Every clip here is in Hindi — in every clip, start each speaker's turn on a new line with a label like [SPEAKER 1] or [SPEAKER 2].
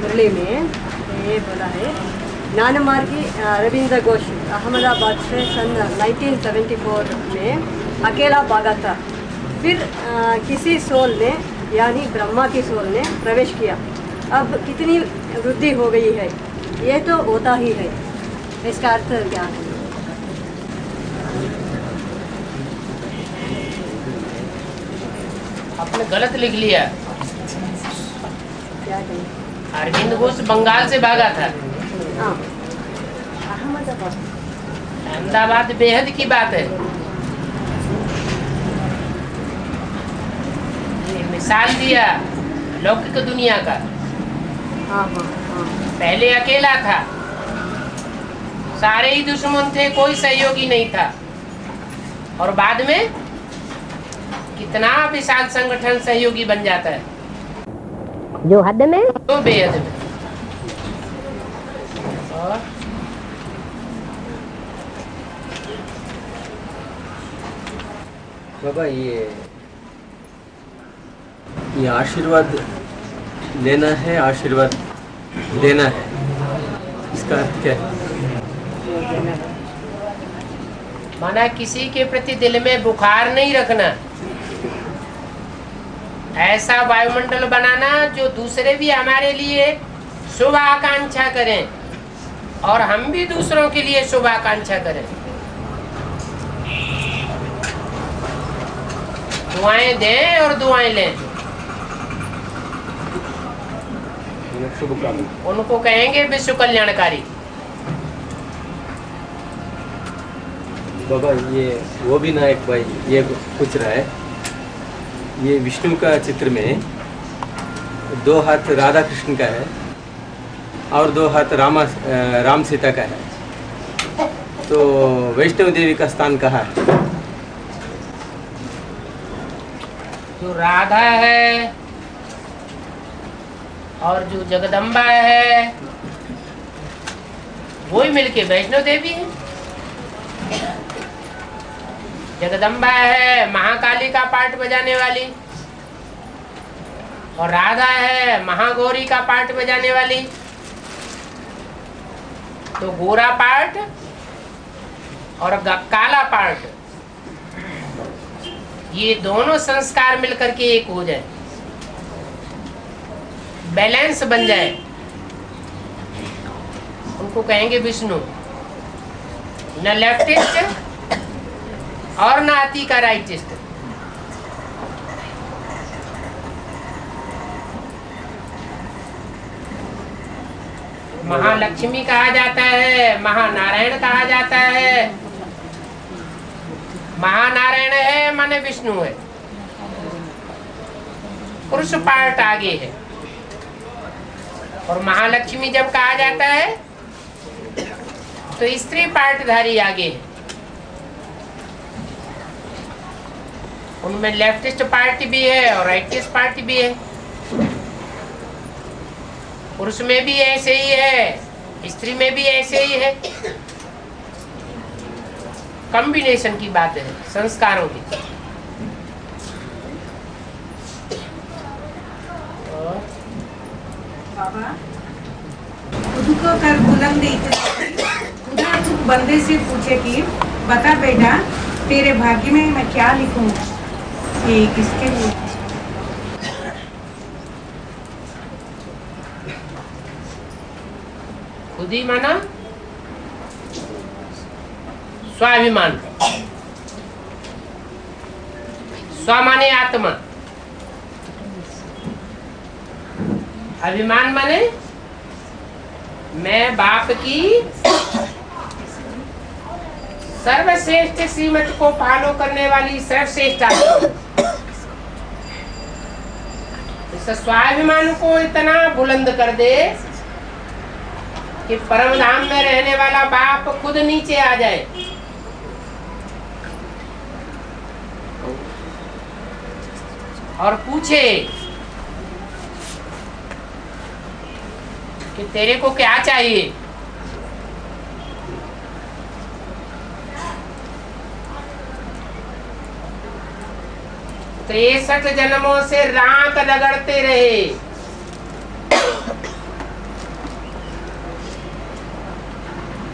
[SPEAKER 1] मुरली में ये बोला है, नानमार्गी रविंद्र घोष अहमदाबाद से सन 1974 में अकेला भागा था। फिर किसी सोल ने यानी ब्रह्मा की सोल ने प्रवेश किया। अब कितनी वृद्धि हो गई है, ये तो होता ही है। इसका अर्थ क्या है?
[SPEAKER 2] आपने गलत लिख लिया।
[SPEAKER 1] क्या कहें?
[SPEAKER 2] अरविंद घोष बंगाल से भागा था।
[SPEAKER 1] हाँ, अहमदाबाद।
[SPEAKER 2] अहमदाबाद बेहद की बात है। ये मिसाल दिया लौकिक दुनिया का।
[SPEAKER 1] हाँ हाँ हाँ।
[SPEAKER 2] पहले अकेला था, सारे ही दुश्मन थे, कोई सहयोगी नहीं था। और बाद में कितना विशाल संगठन सहयोगी बन जाता है,
[SPEAKER 3] जो हद में
[SPEAKER 2] तो बेहद में। और
[SPEAKER 4] बाबा ये आशीर्वाद लेना है, आशीर्वाद देना है, इसका अर्थ क्या है?
[SPEAKER 2] माना किसी के प्रति दिल में बुखार नहीं रखना, ऐसा वायुमंडल बनाना जो दूसरे भी हमारे लिए शुभ आकांक्षा करें और हम भी दूसरों के लिए शुभ आकांक्षा करें। दुआएं दें और दुआएं लें। उनको कहेंगे विश्व कल्याणकारी।
[SPEAKER 4] बाबा ये वो भी नायक भाई ये पूछ रहा है, ये विष्णु का चित्र में 2 हाथ राधा कृष्ण का है और 2 हाथ राम सीता का है, तो वैष्णव देवी का स्थान कहाँ है?
[SPEAKER 2] जो राधा है और जो जगदम्बा है वही मिलके वैष्णव देवी है। जगदम्बा है महाकाली का पार्ट बजाने वाली, और राधा है महागौरी का पार्ट बजाने वाली। तो गोरा पार्ट और काला पार्ट, ये दोनों संस्कार मिलकर के एक हो जाए, बैलेंस बन जाए, उनको कहेंगे विष्णु। न लेफ्टिस्ट और न अति का राइटिस्ट। महालक्ष्मी कहा जाता है, महानारायण कहा जाता है। महानारायण है माने विष्णु है, पुरुष पार्ट आगे है। और महालक्ष्मी जब कहा जाता है तो स्त्री पार्टधारी आगे है। उनमें लेफ्टिस्ट पार्टी भी है और राइटिस्ट पार्टी भी है। पुरुष में भी ऐसे ही है, स्त्री में भी ऐसे ही है। कॉम्बिनेशन की बात है संस्कारों की।
[SPEAKER 5] बाबा खुद को कर बुलंद खुदा तुम बंदे से पूछे कि बता बेटा तेरे भाग्य में मैं क्या लिखूं, ये किसके लिए?
[SPEAKER 2] खुद ही माना स्वाभिमान। स्व माने आत्मा, अभिमान माने मैं बाप की सर्वश्रेष्ठ श्रीमत को फॉलो करने वाली सर्वश्रेष्ठ आत्मा। इस स्वाभिमान को इतना बुलंद कर दे कि परम धाम में रहने वाला बाप खुद नीचे आ जाए। और पूछे कि तेरे को क्या चाहिए। 63 जन्मों से रात रगड़ते रहे।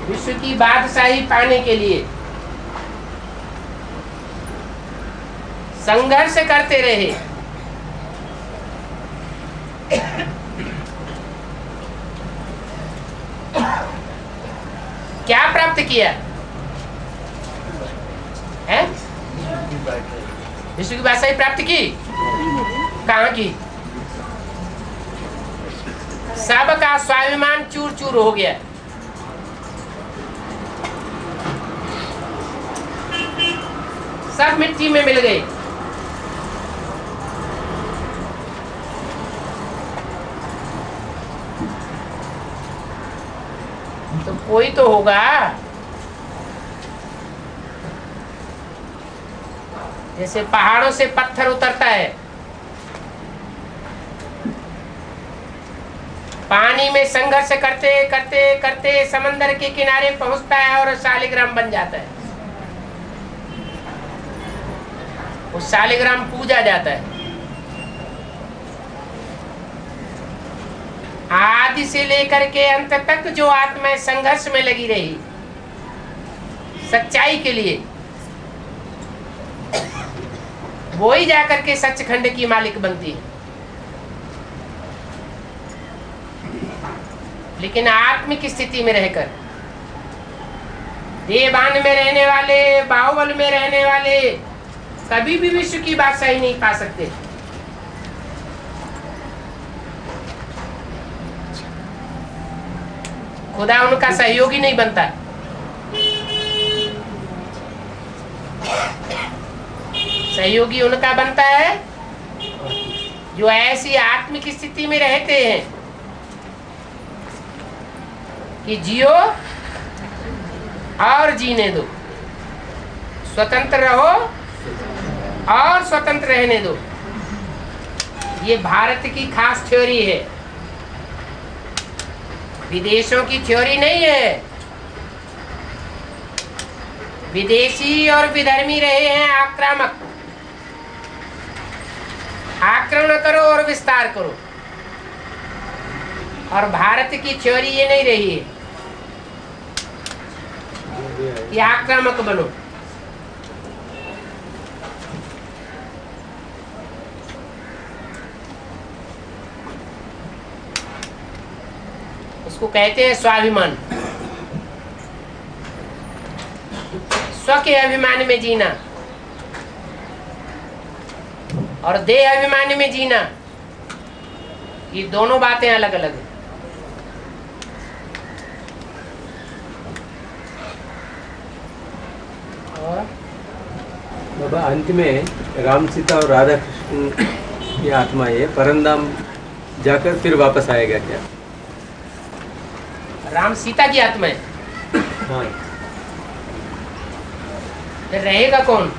[SPEAKER 2] विश्व की बादशाही पाने के लिए संघर्ष करते रहे। क्या प्राप्त किया है? विश्व की बादशाही प्राप्त की? कहाँ की? सबका स्वाभिमान चूर चूर हो गया। सब मिट्टी में मिल गए। तो कोई तो होगा। जैसे पहाड़ों से पत्थर उतरता है, पानी में संघर्ष करते करते करते समंदर के किनारे पहुंचता है और शालिग्राम बन जाता है। वो शालिग्राम पूजा जाता है। आदि से लेकर के अंत तक जो आत्माएं संघर्ष में लगी रही सच्चाई के लिए, वो ही जाकर के सचखंड की मालिक बनती है। लेकिन आत्मिक स्थिति में रहकर, देवान में रहने वाले, बाहुबल में रहने वाले कभी भी विश्व की बादशाही नहीं पा सकते। खुदा उनका सहयोगी नहीं बनता। सहयोगी उनका बनता है जो ऐसी आत्मिक स्थिति में रहते हैं कि जियो और जीने दो, स्वतंत्र रहो और स्वतंत्र रहने दो। ये भारत की खास थ्योरी है, विदेशों की थ्योरी नहीं है। विदेशी और विधर्मी रहे हैं आक्रामक, आक्रमण करो और विस्तार करो। और भारत की थ्योरी ये नहीं रही है कि आक्रामक बनो। उसको कहते हैं स्वाभिमान। स्व के अभिमान में जीना और देह अभिमान में जीना, ये दोनों बातें अलग अलग है।
[SPEAKER 4] बाबा अंत में राम सीता और राधा कृष्ण की आत्मा ये परमधाम जाकर फिर वापस आएगा क्या?
[SPEAKER 2] राम सीता की आत्मा है।
[SPEAKER 4] हाँ,
[SPEAKER 2] फिर रहेगा कौन?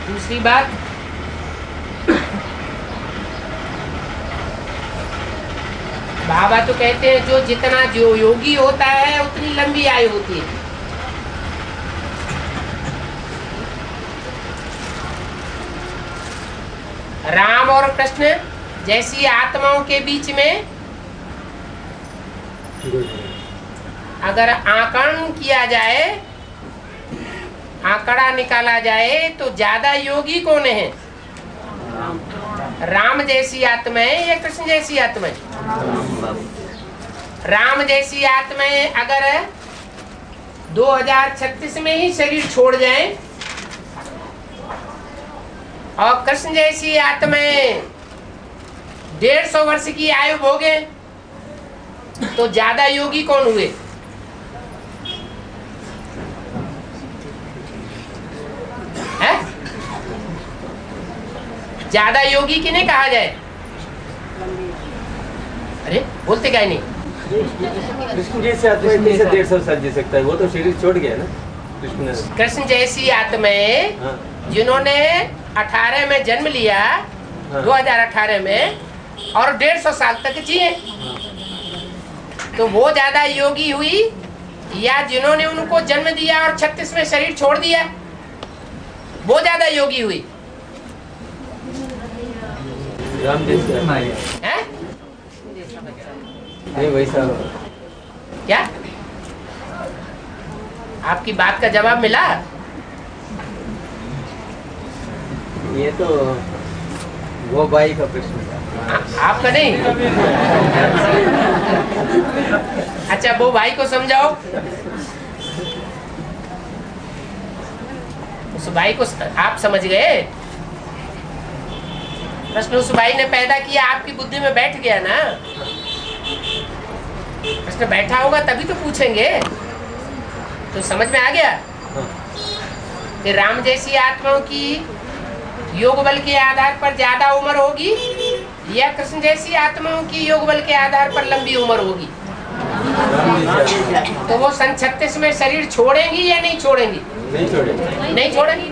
[SPEAKER 2] दूसरी बात, बाबा तो कहते हैं जो जितना जो योगी होता है उतनी लंबी आयु होती है। राम और कृष्ण जैसी आत्माओं के बीच में अगर आकलन किया जाए, आंकड़ा निकाला जाए तो ज्यादा योगी कौन है? राम जैसी आत्माएं या कृष्ण जैसी आत्माएं? राम जैसी आत्माएं अगर 2036 में ही शरीर छोड़ जाएं और कृष्ण जैसी आत्माएं 150 वर्ष की आयु भोगे तो ज्यादा योगी कौन हुए? है? ज्यादा योगी किन्हें कहा जाए? अरे बोलते क्या नहीं?
[SPEAKER 4] कृष्ण जैसे आत्मा इतने से 150 साल जी सकता है, वो तो शरीर छोड़ गया ना कृष्ण।
[SPEAKER 2] कृष्ण जैसी आत्माएं
[SPEAKER 4] हाँ,
[SPEAKER 2] जिन्होंने 18 में जन्म लिया,
[SPEAKER 4] हाँ।
[SPEAKER 2] 2018 में, और 150 साल तक जिए, तो वो ज्यादा योगी हुई या जिन्होंने उनको जन्म दिया और 36 में शरीर छोड़ दिया, वो ज्यादा योगी हुई
[SPEAKER 4] राम जैसे
[SPEAKER 2] है?
[SPEAKER 4] नहीं वैसा।
[SPEAKER 2] क्या आपकी बात का जवाब मिला?
[SPEAKER 4] ये तो वो भाई का प्रश्न था,
[SPEAKER 2] आपका नहीं। अच्छा, वो भाई को समझाओ। उस भाई को आप समझ गए? प्रश्न उस भाई ने पैदा किया, आपकी बुद्धि में बैठ गया ना। प्रश्न बैठा होगा तभी तो पूछेंगे। तो समझ में आ गया कि राम जैसी आत्माओं की योग बल के आधार पर ज्यादा उम्र होगी या कृष्ण जैसी आत्माओं की योग बल के आधार पर लंबी उम्र होगी? तो वो सन 36 में शरीर छोड़ेंगी या नहीं छोड़ेंगी?
[SPEAKER 4] नहीं छोड़ेंगे।
[SPEAKER 2] नहीं छोड़ेंगी।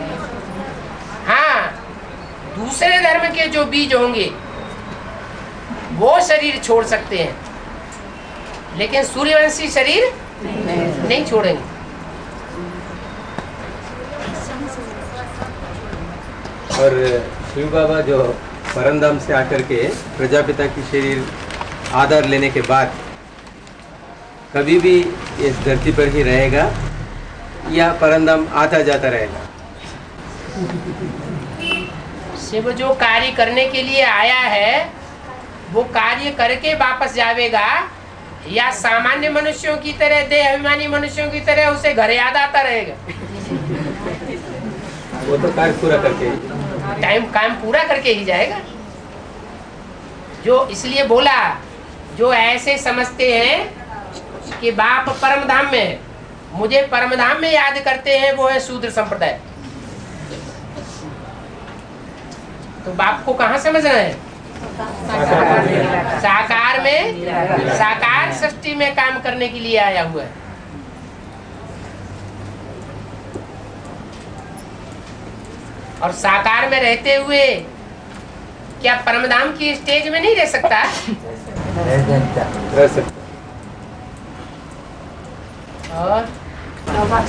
[SPEAKER 2] हाँ, दूसरे धर्म के जो बीज होंगे वो शरीर छोड़ सकते हैं, लेकिन सूर्यवंशी शरीर नहीं छोड़ेंगे।
[SPEAKER 4] और शिव बाबा जो परमधाम से आकर के प्रजापिता की शरीर आधार लेने के बाद कभी भी इस धरती पर ही रहेगा या परमधाम आता जाता रहेगा?
[SPEAKER 2] शिव जो कार्य करने के लिए आया है वो कार्य करके वापस जावेगा, या सामान्य मनुष्यों की तरह, देह अभिमानी मनुष्यों की तरह उसे घर याद आता रहेगा?
[SPEAKER 4] वो तो कार्य पूरा करके
[SPEAKER 2] काम पूरा करके ही जाएगा। जो इसलिए बोला, जो ऐसे समझते हैं कि बाप परमधाम में है, मुझे परमधाम में याद करते हैं, वो है शूद्र संप्रदाय। तो बाप को कहाँ समझना है? साकार में, साकार सृष्टि में काम करने के लिए आया हुआ है। और साकार में रहते हुए क्या परमधाम की स्टेज में नहीं रह सकता?
[SPEAKER 4] रह सकता।
[SPEAKER 2] और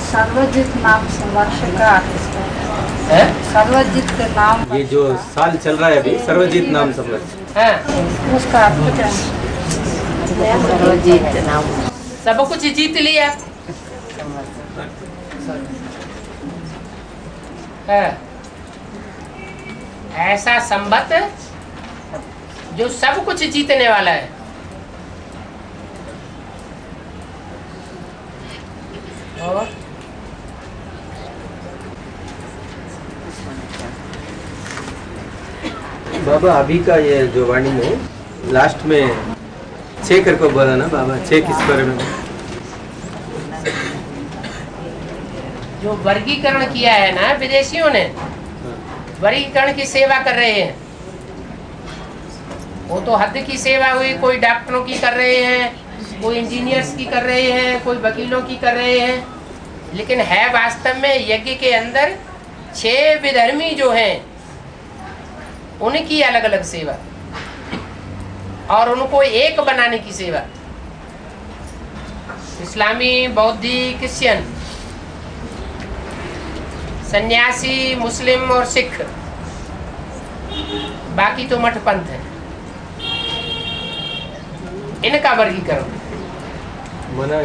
[SPEAKER 5] सर्वजित नाम संवर्ष का
[SPEAKER 2] है?
[SPEAKER 5] सर्वजित के नाम
[SPEAKER 4] ये जो साल चल रहा है अभी, सर्वजीत नाम समझ।
[SPEAKER 2] हाँ,
[SPEAKER 5] उसका अर्थ क्या है?
[SPEAKER 2] सब कुछ जीत लिया। है ऐसा संबत जो सब कुछ जीतने वाला है। और
[SPEAKER 4] बाबा अभी का ये जो वाणी में लास्ट में 6 करके बोला ना बाबा, 6 किस बारे में?
[SPEAKER 2] जो वर्गीकरण किया है ना विदेशियों ने, वर्गीकरण की सेवा कर रहे हैं। वो तो हद की सेवा हुई, कोई डॉक्टरों की कर रहे हैं, कोई इंजीनियर्स की कर रहे हैं, कोई वकीलों की कर रहे हैं, लेकिन है वास्तव में यज्ञ के अंदर 6 विधर्मी जो हैं उनकी अलग अलग सेवा और उनको एक बनाने की सेवा। इस्लामी, बौद्धी, क्रिश्चियन, सन्यासी, मुस्लिम और सिख, बाकी तो मठ पंथ है। इनका वर्गीकरण
[SPEAKER 4] मना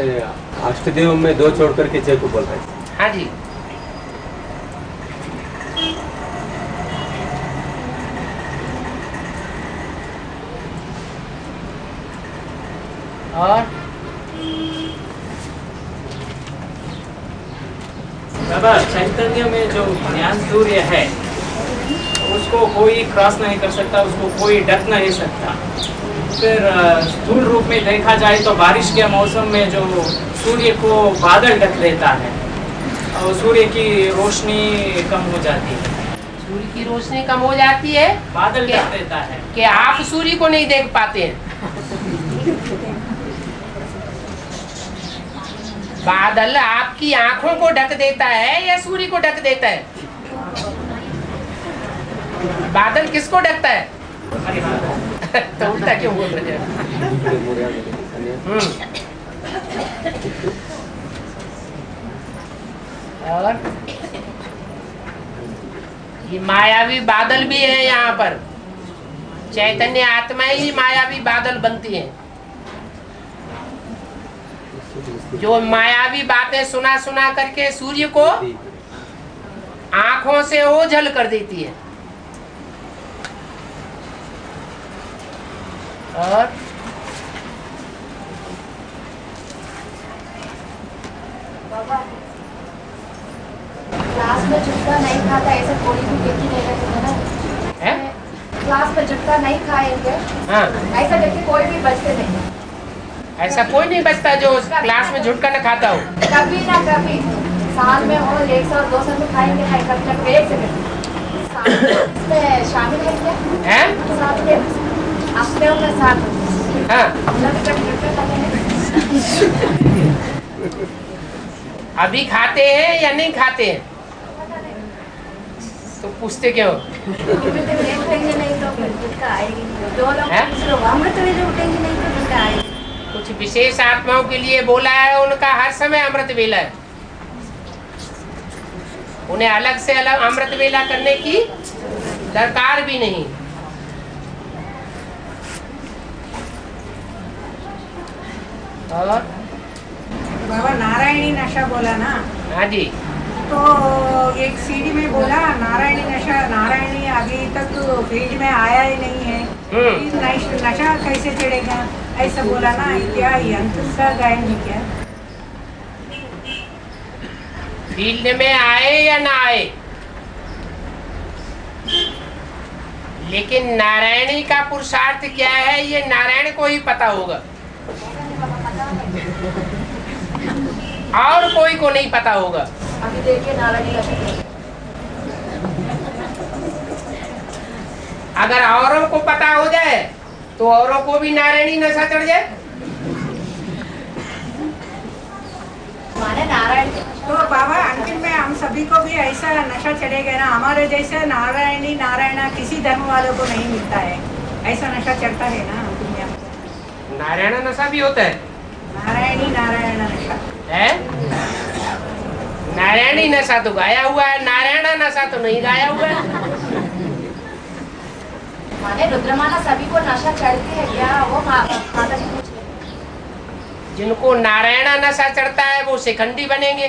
[SPEAKER 4] अष्टदेव में 2 छोड़ करके 6 को बोल रहे हैं।
[SPEAKER 2] हाँ जी। और
[SPEAKER 6] बाबा चैतन्य में जो ज्ञान सूर्य है उसको कोई क्रॉस नहीं कर सकता, उसको कोई ढक नहीं सकता। फिर स्थूल रूप में देखा जाए तो बारिश के मौसम में जो सूर्य को बादल ढक देता है और सूर्य की रोशनी कम हो जाती है।
[SPEAKER 2] सूर्य की रोशनी कम हो जाती है,
[SPEAKER 6] बादल ढक देता है
[SPEAKER 2] कि आप सूर्य को नहीं देख पाते हैं। बादल आपकी आंखों को ढक देता है या सूर्य को ढक देता है? बादल किसको ढकता है? तो उल्टा क्यों बोल रहे हैं? और ये मायावी बादल भी है यहाँ पर। चैतन्य आत्मा ही मायावी बादल बनती है, जो मायावी बातें सुना सुना करके सूर्य को आंखों से ओझल कर देती है। और
[SPEAKER 7] क्लास में झुटका नहीं खाता ऐसा कोई भी व्यक्ति नहीं रह सकता
[SPEAKER 2] है?
[SPEAKER 7] ना। क्लास में झुटका नहीं खाएंगे,
[SPEAKER 2] हाँ,
[SPEAKER 7] ऐसा व्यक्ति कोई भी बचते नहीं।
[SPEAKER 2] ऐसा कोई नहीं बचता जो क्लास में झुटका न खाता हो।
[SPEAKER 7] कभी ना कभी साल में हो 100 200 में खाएंगे, नहीं कभी ना कभी एक सेकंड इसमें शामिल है क्या?
[SPEAKER 2] हैं?
[SPEAKER 7] साथ में हफ्ते में साथ
[SPEAKER 2] हाँ,
[SPEAKER 7] कभी कभी झुटका खाते हैं।
[SPEAKER 2] अभी खाते हैं या नहीं खाते हैं? तो पूछते क्यों?
[SPEAKER 7] उठेंगे नहीं तो फिर झुटका आएगी। जो लोग
[SPEAKER 2] हैं?
[SPEAKER 7] अमृत वेले उठेंगे नहीं तो झुटका आएगी।
[SPEAKER 2] कुछ विशेष आत्माओं के लिए बोला है, उनका हर समय अमृत वेला है। उन्हें अलग से अलग अमृत वेला करने की दरकार भी नहीं। और
[SPEAKER 5] बाबा नारायणी नशा बोला ना,
[SPEAKER 2] हाँ जी,
[SPEAKER 5] तो एक सीडी में बोला नारायणी नशा, नारायणी अभी तक फील्ड में आया ही नहीं है, फिर नशा कैसे चढ़ेगा ऐसा बोला ना। क्या यंत्र का गायन है क्या?
[SPEAKER 2] फील्ड में आए या ना आए, लेकिन नारायणी का पुरुषार्थ क्या है ये नारायण को ही पता होगा, और कोई को नहीं पता होगा।
[SPEAKER 7] अभी देखिए नारायणी का
[SPEAKER 2] अगर औरों को पता हो जाए तो औरों को भी नारायणी नशा चढ़ जाए।
[SPEAKER 7] माने नारायण
[SPEAKER 5] तो बाबा अंतिम में हम सभी को भी ऐसा नशा चढ़ेगा ना, हमारे जैसे नारायणी नारायणा किसी धर्म वालों को नहीं मिलता है, ऐसा नशा चढ़ता है ना दुनिया में।
[SPEAKER 2] नारायण नशा भी होता है,
[SPEAKER 5] नारायणी नारायण नशा
[SPEAKER 2] है? नारायणी नशा तो गाया हुआ है, नारायण नशा तो नहीं गाया हुआ है।
[SPEAKER 7] माने रुद्रमाला सभी को नशा चढ़ती है क्या? वो माता जी पूछ रहे।
[SPEAKER 2] जिनको नारायण नशा चढ़ता है वो शिखंडी बनेंगे।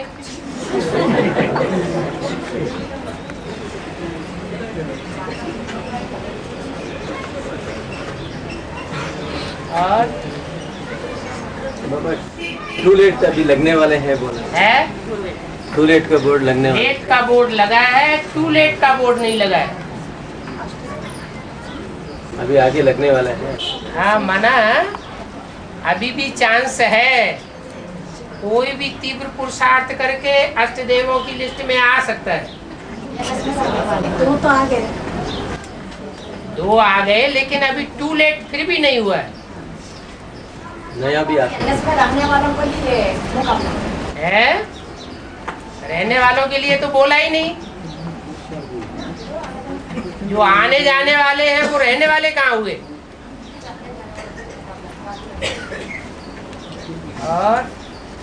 [SPEAKER 2] और
[SPEAKER 4] बाबा टू लेट अभी लगने वाले हैं बोला
[SPEAKER 2] है,
[SPEAKER 4] टू लेट का बोर्ड लगने वाला
[SPEAKER 2] लेट का बोर्ड लगा है, टू लेट का बोर्ड नहीं लगा है।
[SPEAKER 4] अभी आगे लगने वाला है।
[SPEAKER 2] हाँ, माना अभी भी चांस है, कोई भी तीव्र पुरुषार्थ करके अष्टदेवों की लिस्ट में आ सकता है।
[SPEAKER 7] दो तो आ गए,
[SPEAKER 2] 2 आ गए, लेकिन अभी टू लेट फिर भी नहीं हुआ है।
[SPEAKER 4] नया भी आता
[SPEAKER 7] एनएस में रहने वालों को लिए मुकाबला
[SPEAKER 2] है, रहने वालों के लिए तो बोला ही नहीं। जो आने जाने वाले हैं वो रहने वाले कहाँ हुए? और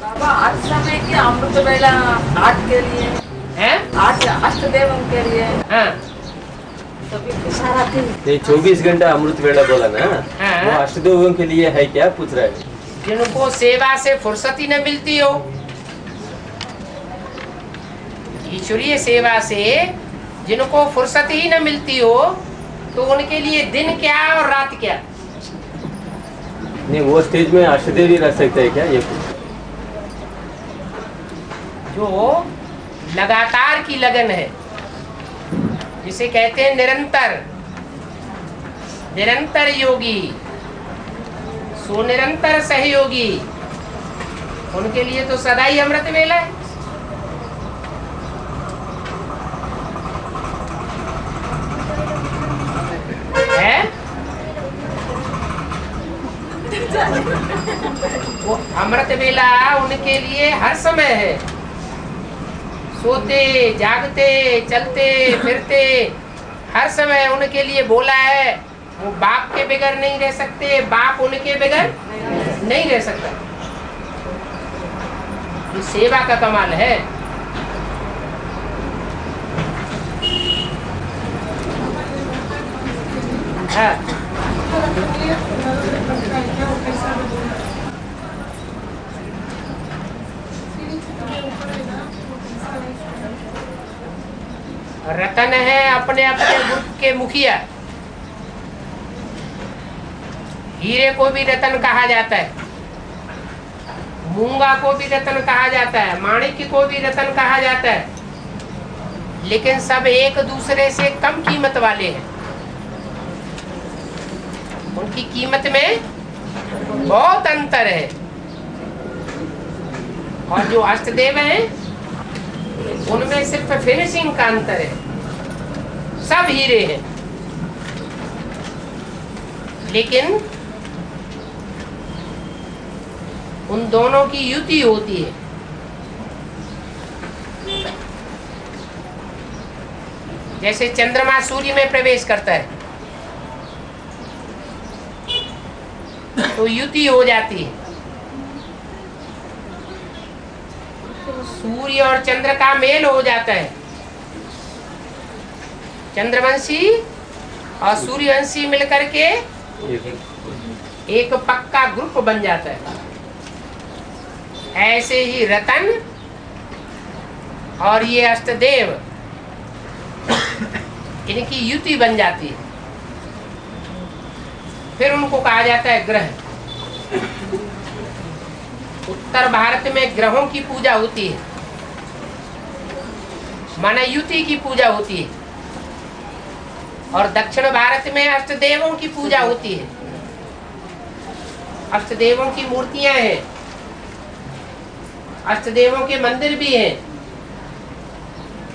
[SPEAKER 8] बाबा आज समय के अमृत वेला 8 के लिए
[SPEAKER 2] है,
[SPEAKER 8] 8 अष्टदेव के लिए
[SPEAKER 2] हाँ,
[SPEAKER 7] सारा दिन
[SPEAKER 4] नहीं 24 घंटा अमृत वेला बोला ना,
[SPEAKER 2] हाँ।
[SPEAKER 4] वो अष्टदेवों के लिए है क्या पूछ रहा है?
[SPEAKER 2] जिनको सेवा से फुर्सत ही न मिलती हो, ईश्वरीय सेवा से जिनको फुर्सत ही न मिलती हो, तो उनके लिए दिन क्या और रात क्या?
[SPEAKER 4] नहीं वो स्टेज में अष्टदेव ही रह सकते हैं क्या ये पूछ?
[SPEAKER 2] जो लगातार की लगन है, जिसे कहते हैं निरंतर, निरंतर योगी, सो निरंतर सहयोगी, उनके लिए तो सदा ही अमृत वेला है। वो अमृत वेला उनके लिए हर समय है, सोते जागते चलते फिरते हर समय उनके लिए बोला है। वो बाप के बगैर नहीं रह सकते, बाप उनके बगैर नहीं रह सकता। ये सेवा का कमाल है। हाँ, रतन है अपने अपने ग्रुप के मुखिया। हीरे को भी रतन कहा जाता है, मूंगा को भी रतन कहा जाता है, माणिक्य को भी रतन कहा जाता है, लेकिन सब एक दूसरे से कम कीमत वाले हैं। उनकी कीमत में बहुत अंतर है। और जो अष्टदेव हैं उनमें सिर्फ फिनिशिंग का अंतर है। सब हीरे हैं, लेकिन उन दोनों की युति होती है। जैसे चंद्रमा सूर्य में प्रवेश करता है तो युति हो जाती है। सूर्य और चंद्र का मेल हो जाता है। चंद्रवंशी और सूर्यवंशी मिलकर के एक पक्का ग्रुप बन जाता है। ऐसे ही रतन और ये अष्टदेव, इनकी युति बन जाती है। फिर उनको कहा जाता है ग्रह। उत्तर भारत में ग्रहों की पूजा होती है, माना युति की पूजा होती है। और दक्षिण भारत में अष्टदेवों की पूजा होती है। अष्टदेवों की मूर्तियां हैं, अष्टदेवों के मंदिर भी हैं।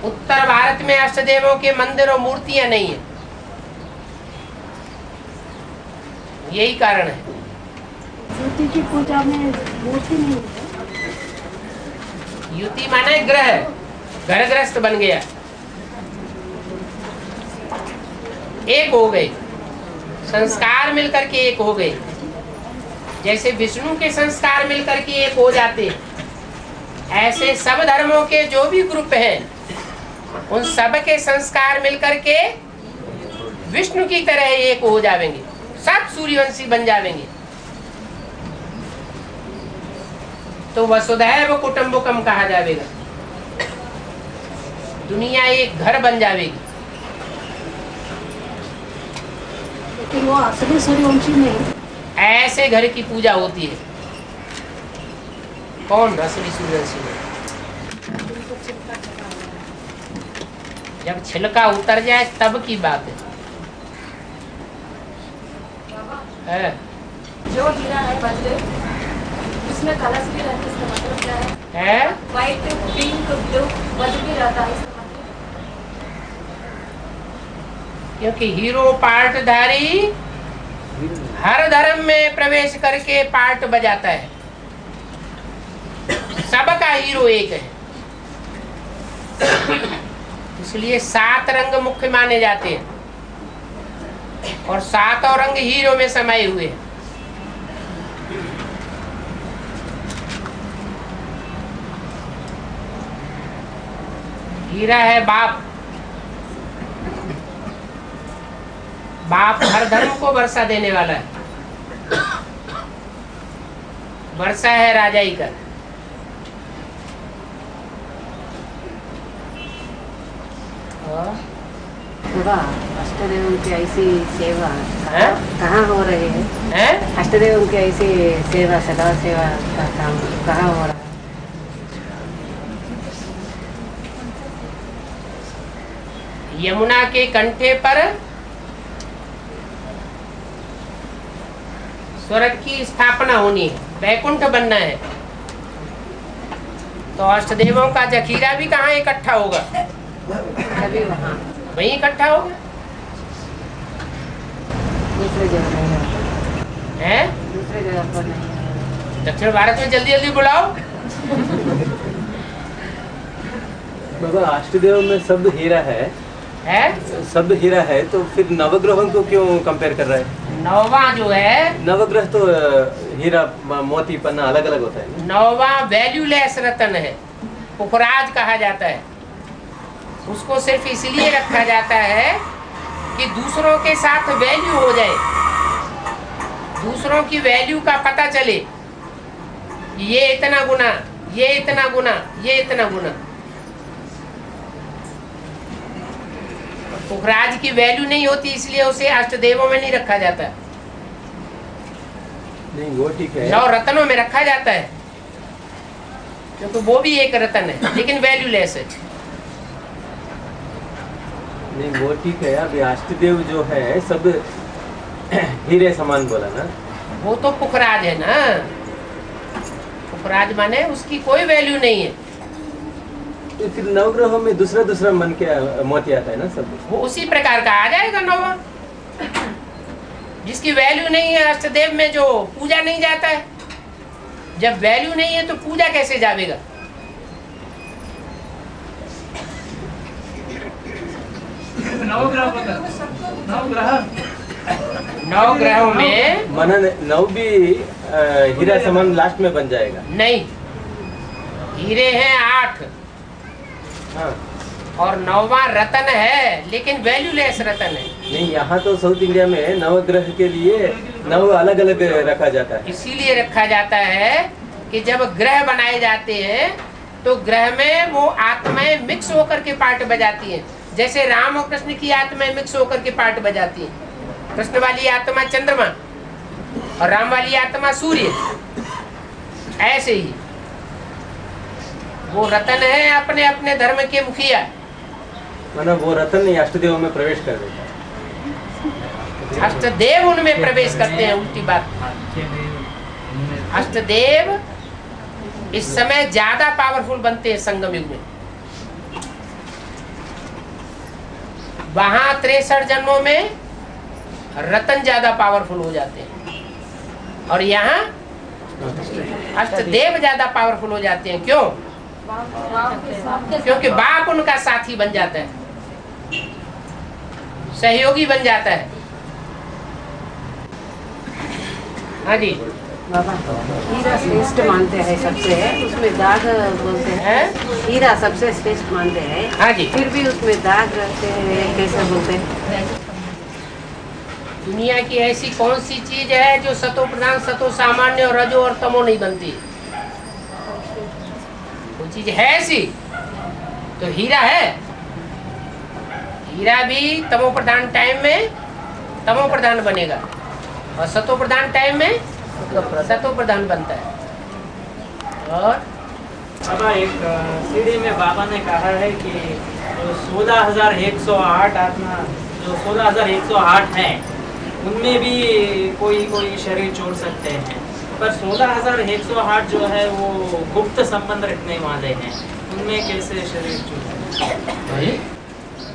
[SPEAKER 2] उत्तर भारत में अष्टदेवों के मंदिर और मूर्तियां नहीं है। यही कारण है।
[SPEAKER 7] युति की पूजा में मूर्ति नहीं है।
[SPEAKER 2] युति माने ग्रह, घरग्रस्त बन गया, एक हो गए, संस्कार मिलकर के एक हो गए। जैसे विष्णु के संस्कार मिलकर के एक हो जाते, ऐसे सब धर्मों के जो भी ग्रुप हैं उन सब के संस्कार मिलकर के विष्णु की तरह एक हो जाएंगे। सब सूर्यवंशी बन जाएंगे। तो वसुधैव कुटुंबकम कहा जाएगा। दुनिया एक घर बन जाएगी।
[SPEAKER 7] लेकिन वो असली सूर्यवंशी नहीं।
[SPEAKER 2] ऐसे घर की पूजा होती है। कौन असली सूर्यवंशी है? जब छिलका उतर जाए तब की बात है।
[SPEAKER 7] जो हीरा है बदले उसमें कलर्स भी रहते हैं, इसका मतलब क्या है? व्हाइट, पिंक, ब्लू बदल भी रहता है, इसका मतलब?
[SPEAKER 2] क्योंकि हीरो पार्टधारी हर धर्म में प्रवेश करके पार्ट बजाता है। सबका हीरो एक है। इसलिए 7 रंग मुख्य माने जाते हैं और 7 रंग हीरो में समाये हुए हैं। हीरा है बाप। बाप हर धर्म को वर्षा देने वाला है। वर्षा है राजाई का।
[SPEAKER 1] थोड़ा अष्टदेव की ऐसी सेवा
[SPEAKER 2] हैं?
[SPEAKER 1] कहाँ हो रही है?
[SPEAKER 2] हैं?
[SPEAKER 1] अष्टदेव की ऐसी सेवा, सदा सेवा का काम कहाँ हो रहा है?
[SPEAKER 2] यमुना के कंठे पर स्वर्ग की स्थापना होनी है, वैकुंठ बनना है। तो अष्टदेवों का जखीरा भी कहाँ इकट्ठा होगा?
[SPEAKER 1] कभी वहाँ
[SPEAKER 2] वहीं इकट्ठा होगा।
[SPEAKER 1] दूसरे जगह नहीं होता
[SPEAKER 2] है
[SPEAKER 1] दूसरे जगह पर नहीं।
[SPEAKER 2] दक्षिण भारत में जल्दी जल्दी बुलाओ।
[SPEAKER 4] बाबा अष्टदेव में शब्द हीरा है, शब्द हीरा है, तो फिर नवग्रहों को क्यों कंपेयर कर रहा है?
[SPEAKER 2] नौवा जो है,
[SPEAKER 4] नवग्रह तो हीरा मोती पन्ना अलग अलग होता है।
[SPEAKER 2] नौवा वैल्यूलेस रतन है, पुखराज कहा जाता है। उसको सिर्फ इसलिए रखा जाता है कि दूसरों के साथ वैल्यू हो जाए, दूसरों की वैल्यू का पता चले, ये इतना गुना, ये इतना गुना, ये इतना गुना। पुखराज की वैल्यू नहीं होती, इसलिए उसे अष्टदेवों में नहीं रखा जाता।
[SPEAKER 4] नहीं वो ठीक है,
[SPEAKER 2] 9 रत्नों में रखा जाता है, क्योंकि वो भी एक रत्न है लेकिन वैल्यूलेस है।
[SPEAKER 4] नहीं वो ठीक है। अभी अष्टदेव जो है सब हीरे समान बोला ना,
[SPEAKER 2] वो तो पुखराज है ना। पुखराज माने उसकी कोई वैल्यू नहीं है।
[SPEAKER 4] तो फिर नवग्रहों में दूसरा दूसरा मन के मोती आता है ना सब।
[SPEAKER 2] वो उसी प्रकार का आ जाएगा नौवा, जिसकी वैल्यू नहीं है। अष्टदेव में जो पूजा नहीं जाता है, जब वैल्यू नहीं है तो पूजा कैसे जावेगा? नौ ग्रहों में
[SPEAKER 4] मनन नव भी हीरा समान लास्ट में बन जाएगा।
[SPEAKER 2] नहीं, हीरे हैं 8
[SPEAKER 4] हाँ।
[SPEAKER 2] और 9वां रतन है, लेकिन वैल्यूलेस रतन है।
[SPEAKER 4] नहीं यहाँ तो साउथ इंडिया में नवग्रह के लिए 9 अलग अलग रखा जाता है।
[SPEAKER 2] इसीलिए रखा जाता है कि जब ग्रह बनाए जाते हैं तो ग्रह में वो आत्माएं मिक्स होकर के पार्ट बजाती हैं। जैसे राम और कृष्ण की आत्माएं मिक्स होकर के पार्ट बजाती हैं। कृष्ण वाली आत्मा चंद्रमा और राम वाली आत्मा सूर्य। ऐसे ही वो रतन है अपने अपने धर्म के मुखिया।
[SPEAKER 4] मतलब वो रतन नहीं अष्टदेव में प्रवेश कर देता है।
[SPEAKER 2] अष्टदेव उनमें प्रवेश करते हैं। उल्टी बात, अष्टदेव इस समय ज्यादा पावरफुल बनते हैं संगम युग में। वहां 63 जन्मों में रतन ज्यादा पावरफुल हो जाते हैं और यहाँ अष्टदेव ज्यादा पावरफुल हो जाते हैं। क्यों? क्योंकि बाप उनका साथी बन जाता है, सहयोगी बन जाता है। हाँ जी
[SPEAKER 5] बाबा, हीरा श्रेष्ठ मानते हैं सबसे, उसमें दाग बोलते हैं। हीरा सबसे श्रेष्ठ मानते हैं।
[SPEAKER 2] हाँ जी।
[SPEAKER 5] फिर भी उसमें दाग रहते हैं, कैसे बोलते हैं?
[SPEAKER 2] दुनिया की ऐसी कौन सी चीज है जो सतो प्रधान, सतो सामान्य और रजो और तमो नहीं बनती? कोई चीज है ऐसी तो हीरा है। हीरा भी तमो प्रधान टाइम में तमो प्रधान बनेगा और सतो प्रधान टाइम में सतो प्रधान बनता है। और
[SPEAKER 6] बाबा एक सीढ़ी में बाबा ने कहा है कि जो 16,108 आत्मा, जो 16,108 हैं, उनमें भी कोई कोई शरीर छोड़ सकते हैं, पर 16,108 जो है वो गुप्त संबंध रखने वाले हैं, उनमें कैसे शरीर छोड़ सकते हैं?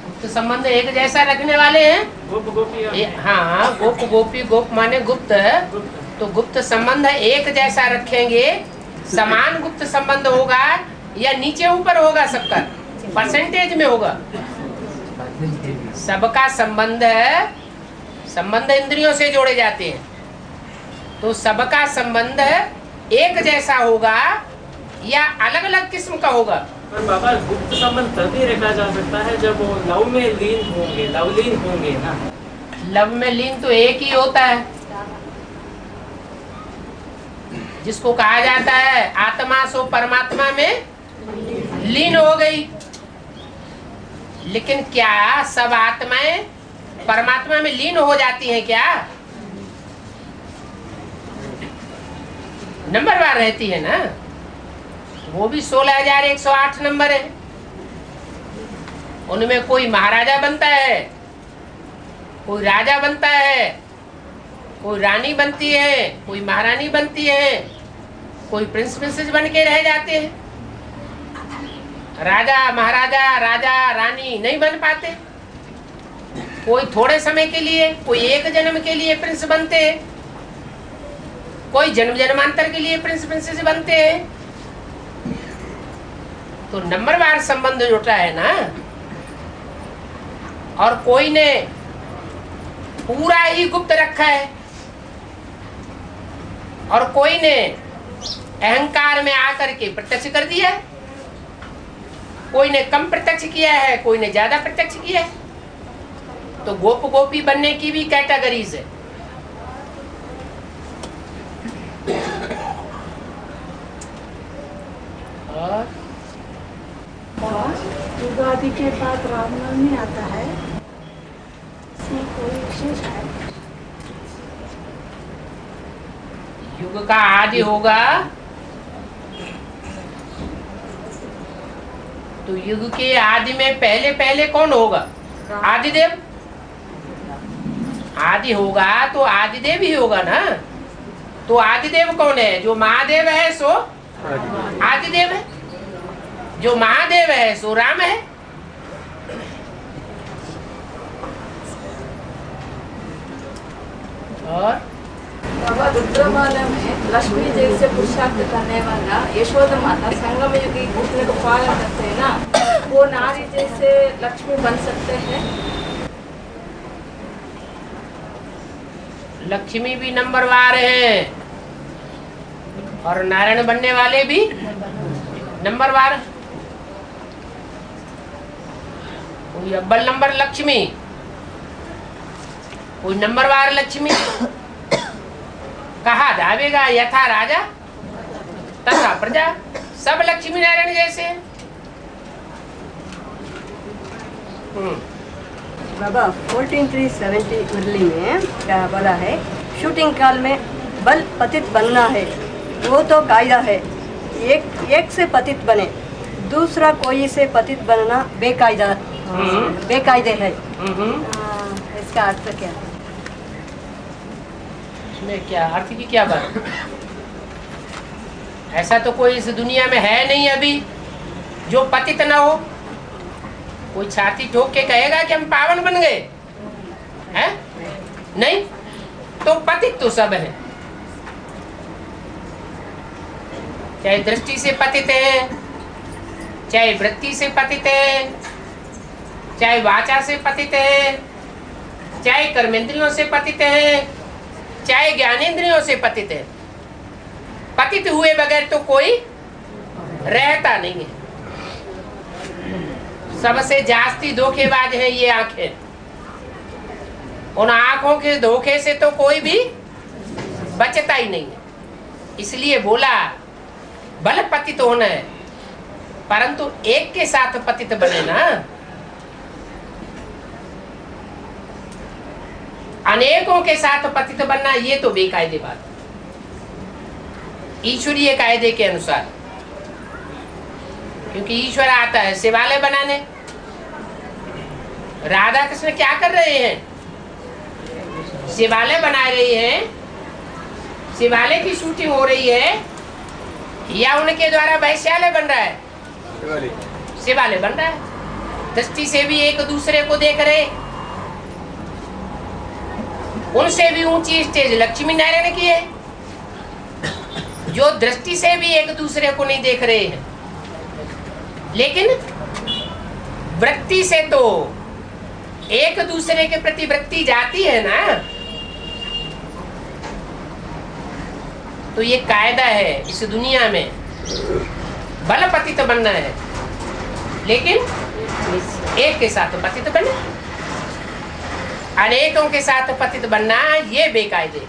[SPEAKER 2] गुप्त संबंध एक जैसा रखने वाले हैं।
[SPEAKER 6] गोप गोपी और
[SPEAKER 2] हाँ, गोप गोपी, गोप माने गुप्त, तो गुप्त संबंध एक जैसा रखेंगे। समान गुप्त संबंध होगा या नीचे ऊपर होगा? सबका परसेंटेज में होगा। सबका संबंध इंद्रियों से जोड़े जाते हैं, तो सबका संबंध एक जैसा होगा या अलग अलग किस्म का होगा?
[SPEAKER 6] पर बाबा गुप्त संबंध तभी रखा जा सकता है जब वो लव में लीन होंगे, लवलीन होंगे ना।
[SPEAKER 2] लव में लीन तो एक ही होता है, जिसको कहा जाता है आत्मा सो परमात्मा में लीन हो गई। लेकिन क्या सब आत्माएं परमात्मा में लीन हो जाती हैं क्या? नंबरवार रहती है ना। वो भी 16,108 नंबर है। उनमें कोई महाराजा बनता है, कोई राजा बनता है, कोई रानी बनती है, कोई महारानी बनती है, कोई प्रिंस प्रिंसेस बन के रह जाते हैं। राजा महाराजा, राजा रानी नहीं बन पाते। कोई थोड़े समय के लिए, कोई एक जन्म के लिए प्रिंस बनते हैं, कोई जन्म जन्मांतर के लिए प्रिंस प्रिंसेस बनते हैं। तो नंबरवार संबंध जुटा है ना। और कोई ने पूरा ही गुप्त रखा है और कोई ने अहंकार में आकर के प्रत्यक्ष कर दिया है। कोई ने कम प्रत्यक्ष किया है, कोई ने ज्यादा प्रत्यक्ष किया है। तो गोप गोपी बनने की भी कैटेगरीज है। और
[SPEAKER 7] युगादि के बाद रामनवमी आता है, इसमें कोई विशेष है?
[SPEAKER 2] युग का आदि होगा तो युग के आदि में पहले पहले कौन होगा? आदिदेव। आदि होगा तो आदिदेव ही होगा ना। तो आदिदेव कौन है? जो महादेव है सो आदिदेव है, जो महादेव है सो राम है। और
[SPEAKER 8] बाबा रुद्रमाला में लक्ष्मी जैसे पुरुषार्थ करने वाला यशोदा माता संगम युगी घुटने को पालन करते हैं ना, वो नारी जैसे लक्ष्मी बन सकते हैं?
[SPEAKER 2] लक्ष्मी भी नंबरवार है और नारायण बनने वाले भी नंबरवार। कोई अव्वल नंबर लक्ष्मी, कोई नंबरवार लक्ष्मी। कहा जावेगा यथा राजा तथा प्रजा, सब लक्ष्मी नारायण जैसे हैं।
[SPEAKER 1] बाबा 1470 मुरली में क्या बोला है? शूटिंग काल में बल पतित बनना है, वो तो कायदा है। एक से पतित बने, दूसरा कोई से पतित बनना बेकायदा बेकायदे है। इसका अर्थ क्या है?
[SPEAKER 2] इसमें क्या अर्थ की क्या बात? ऐसा तो कोई इस दुनिया में है नहीं अभी जो पतित ना हो। कोई छाती ठोक के कहेगा कि हम पावन बन गए हैं? नहीं, तो पतित तो सब है। चाहे दृष्टि से पतित है, चाहे वृत्ति से पतित है, चाहे वाचा से पतित है, चाहे कर्मेंद्रियों से पतित है, चाहे ज्ञानेंद्रियों से पतित है। पतित हुए बगैर तो कोई रहता नहीं है। सबसे जास्ती धोखेबाज है ये आंखें। उन आंखों के धोखे से तो कोई भी बचता ही नहीं है। इसलिए बोला बल पतित होना है, परंतु एक के साथ पतित बने ना। अनेकों के साथ पतित बनना ये तो बेकायदे बात, ईश्वरीय कायदे के अनुसार। क्योंकि ईश्वर आता है शिवालय बनाने। राधा कृष्ण क्या कर रहे हैं? शिवालय बना रही हैं, शिवालय की शूटिंग हो रही है, या उनके द्वारा वैश्यालय बन रहा है? शिवालय बन रहा है। दृष्टि से भी एक दूसरे को देख रहे, उनसे भी ऊंची स्टेज लक्ष्मी नारायण की है, जो दृष्टि से भी एक दूसरे को नहीं देख रहे हैं। लेकिन वृत्ति से तो एक दूसरे के प्रति वृत्ति जाती है ना। तो ये कायदा है इस दुनिया में, बल पतित बनना है, लेकिन एक के साथ पतित बने। अनेकों के साथ पतित बनना ये बेकायदे।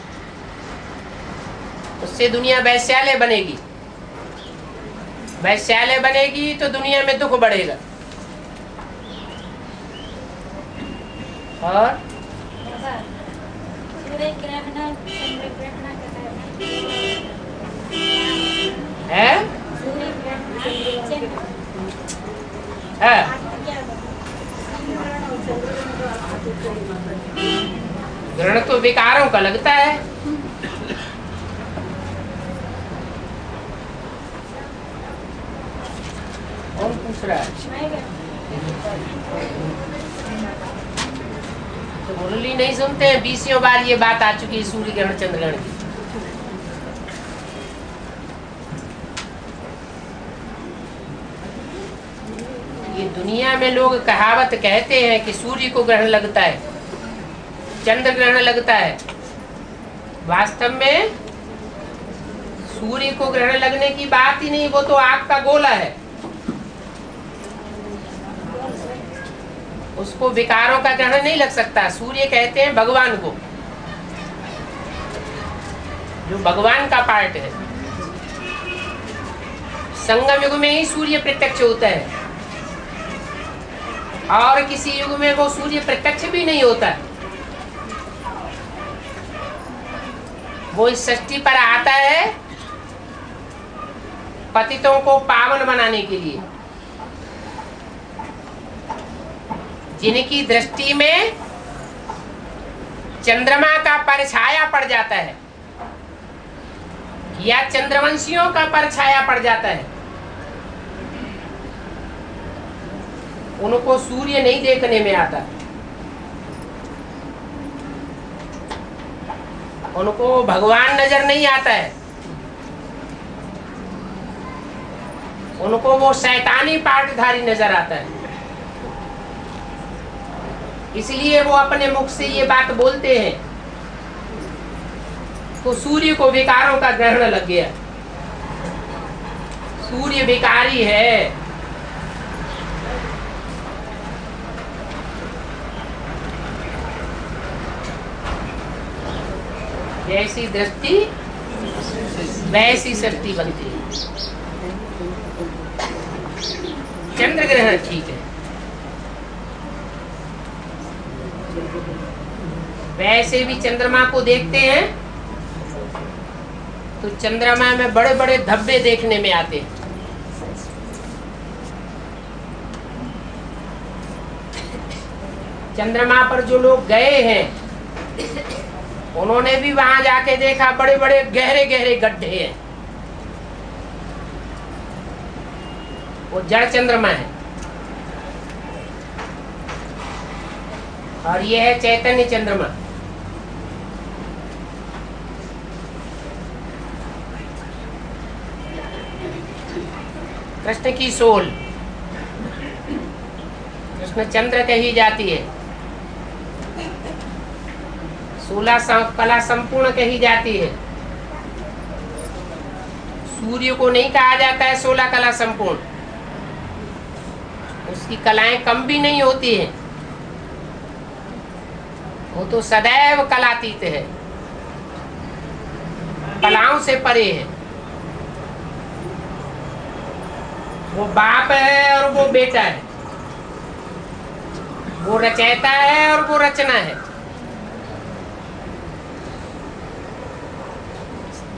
[SPEAKER 2] उससे दुनिया वैश्यालय बनेगी, वैश्यालय बनेगी तो दुनिया में दुख बढ़ेगा। और है ग्रहण तो विकारों का लगता है। कौन पूछ रहा है? तो मुरली नहीं सुनते हैं? 20 बार ये बात आ चुकी है सूर्य ग्रहण चंद्र ग्रहण की। ये दुनिया में लोग कहावत कहते हैं कि सूर्य को ग्रहण लगता है, चंद्र ग्रहण लगता है। वास्तव में सूर्य को ग्रहण लगने की बात ही नहीं, वो तो आग का गोला है। उसको विकारों का ग्रहण नहीं लग सकता। सूर्य कहते हैं भगवान को, जो भगवान का पार्ट है। संगम युग में ही सूर्य प्रत्यक्ष होता है, और किसी युग में वो सूर्य प्रत्यक्ष भी नहीं होता। वो इस सृष्टि पर आता है पतितों को पावन बनाने के लिए। जिनकी दृष्टि में चंद्रमा का परछाया पड़ जाता है या चंद्रवंशियों का परछाया पड़ जाता है, उनको सूर्य नहीं देखने में आता। उनको भगवान नजर नहीं आता है, उनको वो शैतानी पाठधारी नजर आता है। इसलिए वो अपने मुख से ये बात बोलते हैं, तो सूर्य को विकारों का ग्रहण लग गया। सूर्य विकारी है। जैसी दृष्टि वैसी सृष्टि बनती है। चंद्र ग्रहण ठीक है, वैसे भी चंद्रमा को देखते हैं तो चंद्रमा में बड़े बड़े धब्बे देखने में आते हैं। चंद्रमा पर जो लोग गए हैं उन्होंने भी वहां जाके देखा बड़े बड़े गहरे गहरे गड्ढे हैं। वो जड़ चंद्रमा है, और ये है चैतन्य चंद्रमा। कृष्ण की सोल कृष्ण चंद्र कही जाती है, 16 कला संपूर्ण कही जाती है। सूर्य को नहीं कहा जाता है 16 कला संपूर्ण, उसकी कलाएं कम भी नहीं होती है, वो तो सदैव कलातीत है, कलाओं से परे है। वो बाप है और वो बेटा है, वो रचयिता है और वो रचना है।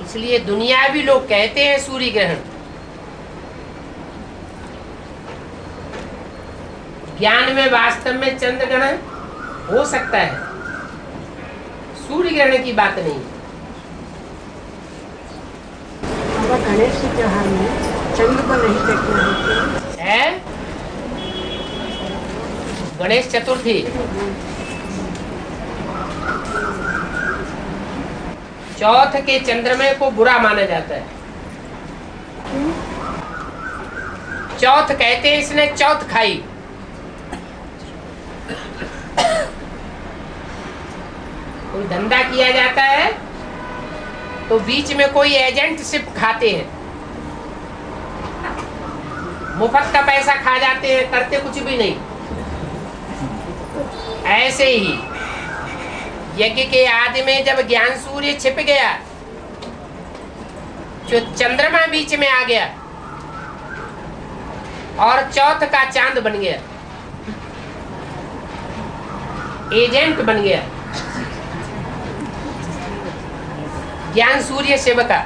[SPEAKER 2] इसलिए दुनियावी लोग कहते हैं सूर्य ग्रहण। ज्ञान में वास्तव में चंद्र ग्रहण हो सकता है, सूर्य ग्रहण की बात नहीं
[SPEAKER 1] गणेश के त्योहार में चंद्र को नहीं देखना
[SPEAKER 2] है। गणेश चतुर्थी चौथ के चंद्रमा को बुरा माना जाता है। चौथ कहते हैं इसने चौथ खाई। कोई धंधा किया जाता है तो बीच में कोई एजेंटशिप खाते हैं, मुफ्त का पैसा खा जाते हैं, करते कुछ भी नहीं। ऐसे ही यज्ञ के आदि में जब ज्ञान सूर्य छिप गया, जो चंद्रमा बीच में आ गया और चौथ का चांद बन गया, एजेंट बन गया ज्ञान सूर्य शिव का।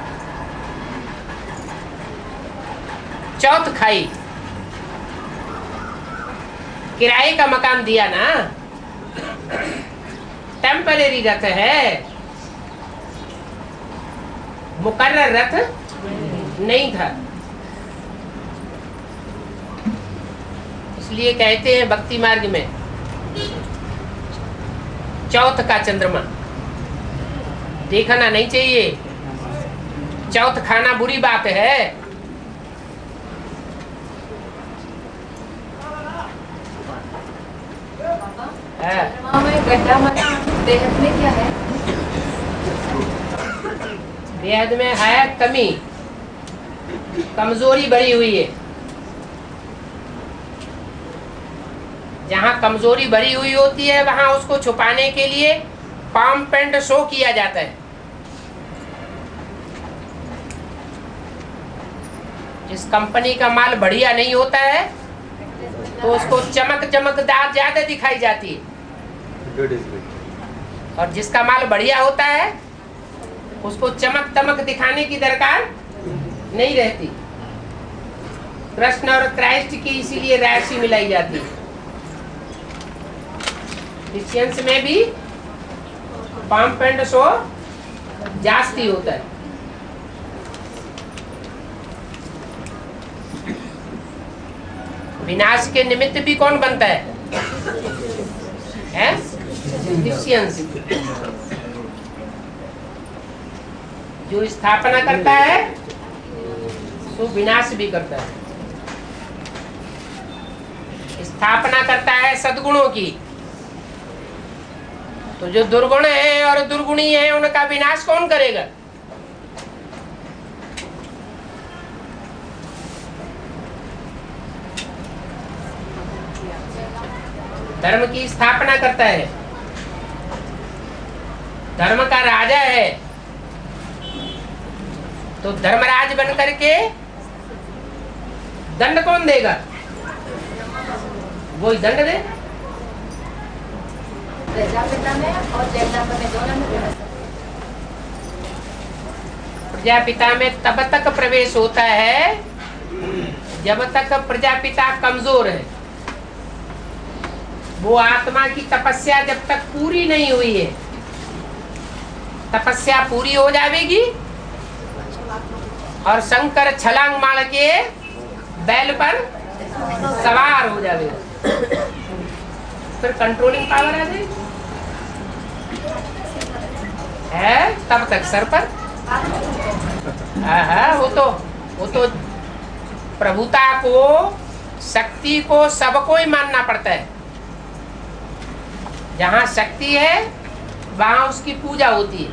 [SPEAKER 2] चौथ खाई, किराए का मकान दिया ना, टेम्परेरी रथ है, मुकर्रर रथ नहीं था। इसलिए कहते हैं भक्ति मार्ग में चौथ का चंद्रमा देखना नहीं चाहिए। चौथ खाना बुरी बात है।
[SPEAKER 8] गड्ढा मना बेहद में क्या है?
[SPEAKER 2] बेहद में है कमी, कमजोरी बढ़ी हुई है। जहाँ कमजोरी भरी हुई होती है वहाँ उसको छुपाने के लिए पंप एंड शो किया जाता है। जिस कंपनी का माल बढ़िया नहीं होता है तो उसको चमक चमकदार ज्यादा दिखाई जाती है, और जिसका माल बढ़िया होता है उसको चमक दमक दिखाने की दरकार नहीं रहती। कृष्ण और क्राइस्ट की इसीलिए राशि मिलाई जाती है। क्रिश्चियंस में भी पंप एंड शो जास्ती होता है। विनाश के निमित्त भी कौन बनता है? क्रिश्चियंस। जो स्थापना करता है तो विनाश भी करता है। स्थापना करता है सद्गुणों की, तो जो दुर्गुण है और दुर्गुणी है उनका विनाश कौन करेगा? धर्म की स्थापना करता है, धर्म का राजा है, तो धर्मराज बन करके दंड कौन देगा? वही दंड दे।
[SPEAKER 8] प्रजापिता में और जगदम्बा में दोनों में प्रवेश।
[SPEAKER 2] प्रजापिता में तब तक प्रवेश होता है जब तक प्रजापिता कमजोर है। वो आत्मा की तपस्या जब तक पूरी नहीं हुई है, तपस्या पूरी हो जाएगी और शंकर छलांग मार के बैल पर सवार हो जाएगा, फिर कंट्रोलिंग पावर आ जाएगी। है तब तक सर पर वो तो प्रभुता को, शक्ति को, सबको ही मानना पड़ता है। जहाँ शक्ति है वहाँ उसकी पूजा होती है,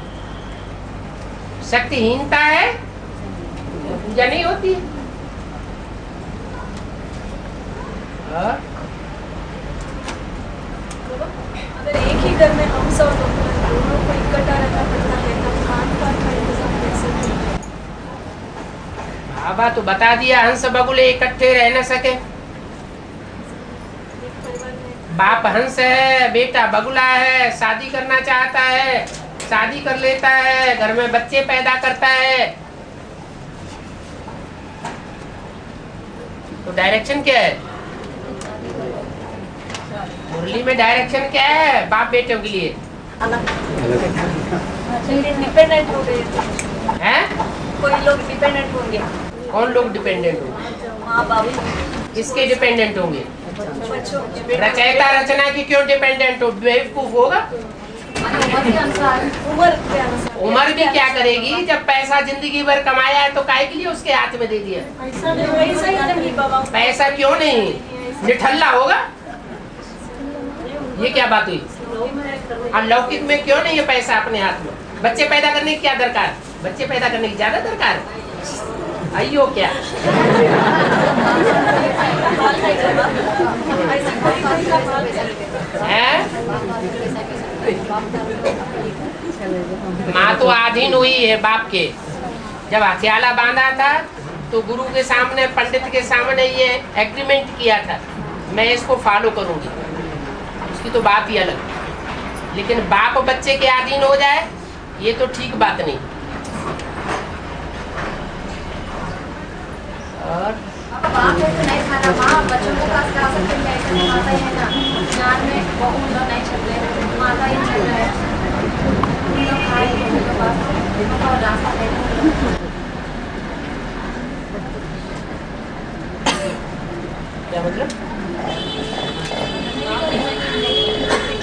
[SPEAKER 2] शक्तिहीनता है तो पूजा नहीं होती है।
[SPEAKER 7] अगर एक ही घर में हम सब दोनों को इकट्ठा रहना पड़ता है तब खान पान का इंतजाम कैसे?
[SPEAKER 2] बाबा तो बता दिया, हंस बगुले इकट्ठे रह न सके। बाप हंस है, बेटा बगुला है, शादी करना चाहता है, शादी कर लेता है, घर में बच्चे पैदा करता है, तो डायरेक्शन क्या है? मुरली में डायरेक्शन क्या है बाप बेटों के लिए?
[SPEAKER 7] डिपेंडेंट हो गए
[SPEAKER 2] हैं?
[SPEAKER 7] कोई लोग डिपेंडेंट होंगे।
[SPEAKER 2] कौन लोग डिपेंडेंट होंगे?
[SPEAKER 7] माँ बाप
[SPEAKER 2] किसके डिपेंडेंट होंगे?
[SPEAKER 7] बच्चों
[SPEAKER 2] रचयिता रचना की क्यों डिपेंडेंट हो? बेवकूफ होगा।
[SPEAKER 7] उम्र के अनुसार
[SPEAKER 2] उम्र भी क्या करेगी जब पैसा जिंदगी भर कमाया है तो काहे के लिए उसके हाथ में दे दिया?
[SPEAKER 7] ऐसा ही नहीं बाबा।
[SPEAKER 2] पैसा क्यों नहीं? निठल्ला होगा। ये क्या बात हुई? और लौकिक में क्यों नहीं है पैसा अपने हाथ में? बच्चे पैदा करने की क्या दरकार? बच्चे पैदा करने की ज्यादा दरकार अयो क्या? है? माँ तो आधीन हुई है बाप के। जब हथियाला बांधा था तो गुरु के सामने, पंडित के सामने ये एग्रीमेंट किया था, मैं इसको फॉलो करूंगी, उसकी तो बात ही अलग। लेकिन बाप बच्चे के अधीन हो जाए ये तो ठीक बात नहीं। और
[SPEAKER 8] बाप है तो नहीं खाना, माँ बच्चों को खा सकते हैं, माता ही है ना, ज्ञान में वो उन लोग नहीं चल रहे, माता ही चल रहा है, उन लोग खाए उनके पास उनका रास्ता है।
[SPEAKER 2] क्या मतलब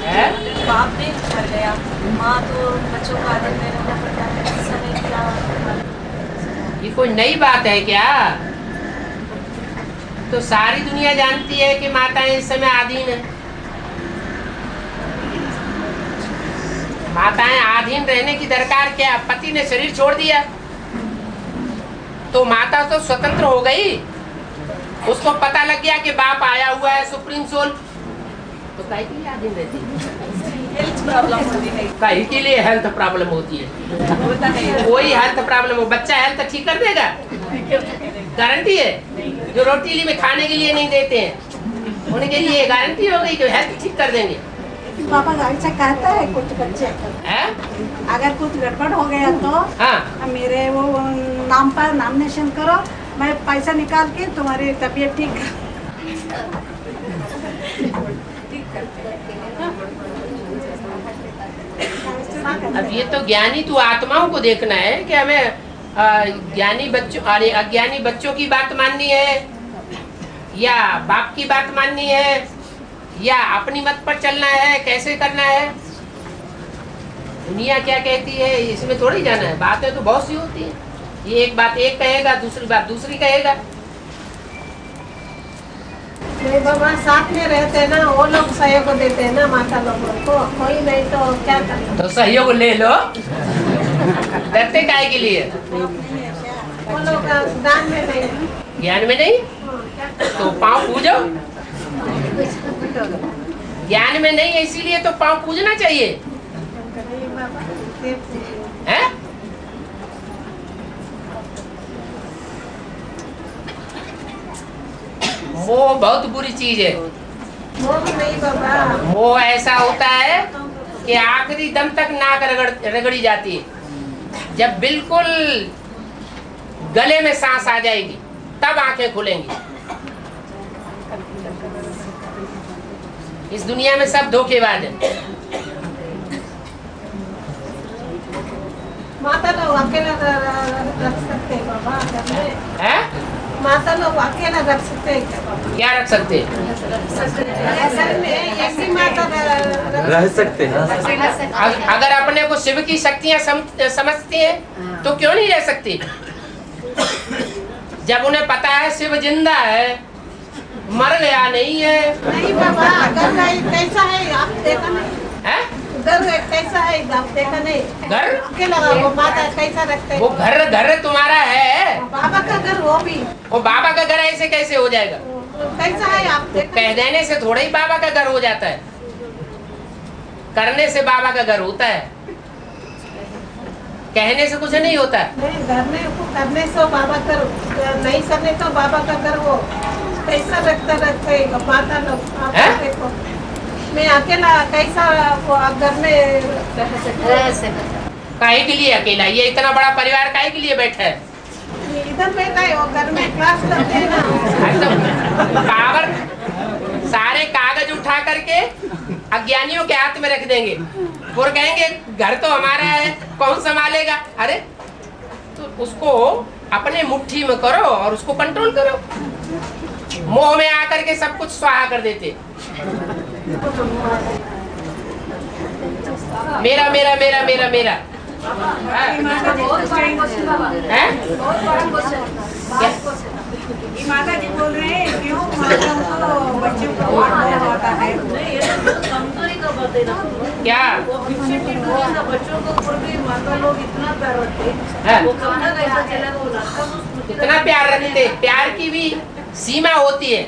[SPEAKER 2] है?
[SPEAKER 7] बाप भी मर गया, माँ तो बच्चों को आदत में रहना पड़ता है। ऐसा नहीं क्या
[SPEAKER 2] ये कोई नई बात है क्या? तो सारी दुनिया जानती है कि माताएं इस समय अधीन है। माताएं अधीन रहने की दरकार क्या? पति ने शरीर छोड़ दिया तो माता तो स्वतंत्र हो गई। उसको पता लग गया कि बाप आया हुआ है सुप्रीम सोल, तो काहे के लिए आदमी रहती है?
[SPEAKER 5] हेल्थ प्रॉब्लम होती है।
[SPEAKER 2] काहे के लिए हेल्थ प्रॉब्लम होती है? कोई हेल्थ प्रॉब्लम हो, बच्चा हेल्थ ठीक कर देगा? गारंटी है? जो रोटी में खाने के लिए नहीं देते हैं उनके लिए गारंटी हो गई कि हेल्थ ठीक कर देंगे?
[SPEAKER 5] पापा ऐसा कहता है कुछ बच्चे,
[SPEAKER 2] है?
[SPEAKER 5] अगर कुछ गड़बड़ हो गया तो
[SPEAKER 2] हाँ,
[SPEAKER 5] मेरे वो नाम पर नॉमिनेशन करो, मैं पैसा निकाल के तुम्हारी तबीयत ठीक
[SPEAKER 2] अब ये तो ज्ञानी तो आत्माओं को देखना है कि हमें ज्ञानी बच्चों अरे अज्ञानी बच्चों की बात माननी है या बाप की बात माननी है या अपनी मत पर चलना है, कैसे करना है? दुनिया क्या कहती है इसमें थोड़ी जाना है। बातें तो बहुत सी होती है, ये एक बात एक कहेगा, दूसरी बात दूसरी कहेगा।
[SPEAKER 5] नहीं बाबा, साथ में रहते हैं ना, वो लोग सहयोग देते हैं ना माता लोगों को, कोई नहीं तो क्या करना।
[SPEAKER 2] तो सहयोग ले लो, डरते काहे के लिए?
[SPEAKER 5] वो लोग दान में नहीं,
[SPEAKER 2] ज्ञान में नहीं तो पाँव पूजो। ज्ञान में नहीं है इसीलिए तो पाँव पूजना चाहिए, है? मोह बहुत बुरी चीज है।
[SPEAKER 5] वो भी नहीं बाबा,
[SPEAKER 2] मोह ऐसा होता है कि आखिरी दम तक नाक रगड़ी जाती है। जब बिल्कुल गले में सांस आ जाएगी तब आंखें खुलेंगी। इस दुनिया में सब धोखेबाज है।
[SPEAKER 5] माता लोग अकेला रख सकते हैं बाबा, घर में
[SPEAKER 2] हैं?
[SPEAKER 5] माता लोग अकेला रख सकते हैं क्या बाबा?
[SPEAKER 2] क्या रख सकते हैं?
[SPEAKER 5] घर में ऐसी माता
[SPEAKER 4] रह सकते हैं।
[SPEAKER 2] अगर अपने को शिव की शक्तियां समझती हैं तो क्यों नहीं रह सकती? जब उन्हें पता है शिव जिंदा है, मर गया नहीं है।
[SPEAKER 5] नहीं बाबा, घर कैसा है आप देखा नहीं?
[SPEAKER 2] हैं?
[SPEAKER 5] घर कैसा है आप देखा नहीं?
[SPEAKER 2] घर?
[SPEAKER 5] अकेला वो माता कैसा रखते हैं?
[SPEAKER 2] वो घर तुम्हारा है।
[SPEAKER 5] बाबा का घर वो भी,
[SPEAKER 2] वो बाबा का घर ऐसे कैसे हो जाएगा?
[SPEAKER 5] कैसा है आप देखा?
[SPEAKER 2] कह देने से थोड़ा ही बाबा का घर हो जाता है, करने से बाबा का घर होता है, कहने से कुछ नहीं होता।
[SPEAKER 5] नहीं, करने से बाबा का, नहीं करने तो बाबा का घर वो कैसा रखते माता लोग आप देखो। मैं अकेला कैसा घर में रह सकता?
[SPEAKER 2] काहे के लिए अकेला? ये इतना बड़ा परिवार काहे के लिए बैठा है?
[SPEAKER 5] इधर बैठा है, वो घर में क्लास करते हैं ना।
[SPEAKER 2] पावर सारे कागज उठा करके अज्ञानियों के हाथ में रख देंगे और कहेंगे घर तो हमारा है, कौन संभालेगा? अरे तो उसको अपने मुट्ठी में करो और उसको कंट्रोल करो। मोह में आकर के सब कुछ स्वाहा कर देते। मेरा मेरा मेरा मेरा मेरा
[SPEAKER 5] माता जी बोल रहे हैं क्यों माता को बच्चों को होता है?
[SPEAKER 2] क्या
[SPEAKER 5] बच्चों को ऊपर भी माता लोग इतना प्यार रखते
[SPEAKER 2] है?
[SPEAKER 5] वो कमरा कैसा चला वो लड़का
[SPEAKER 2] इतना प्यार रखते। प्यार की भी सीमा होती है।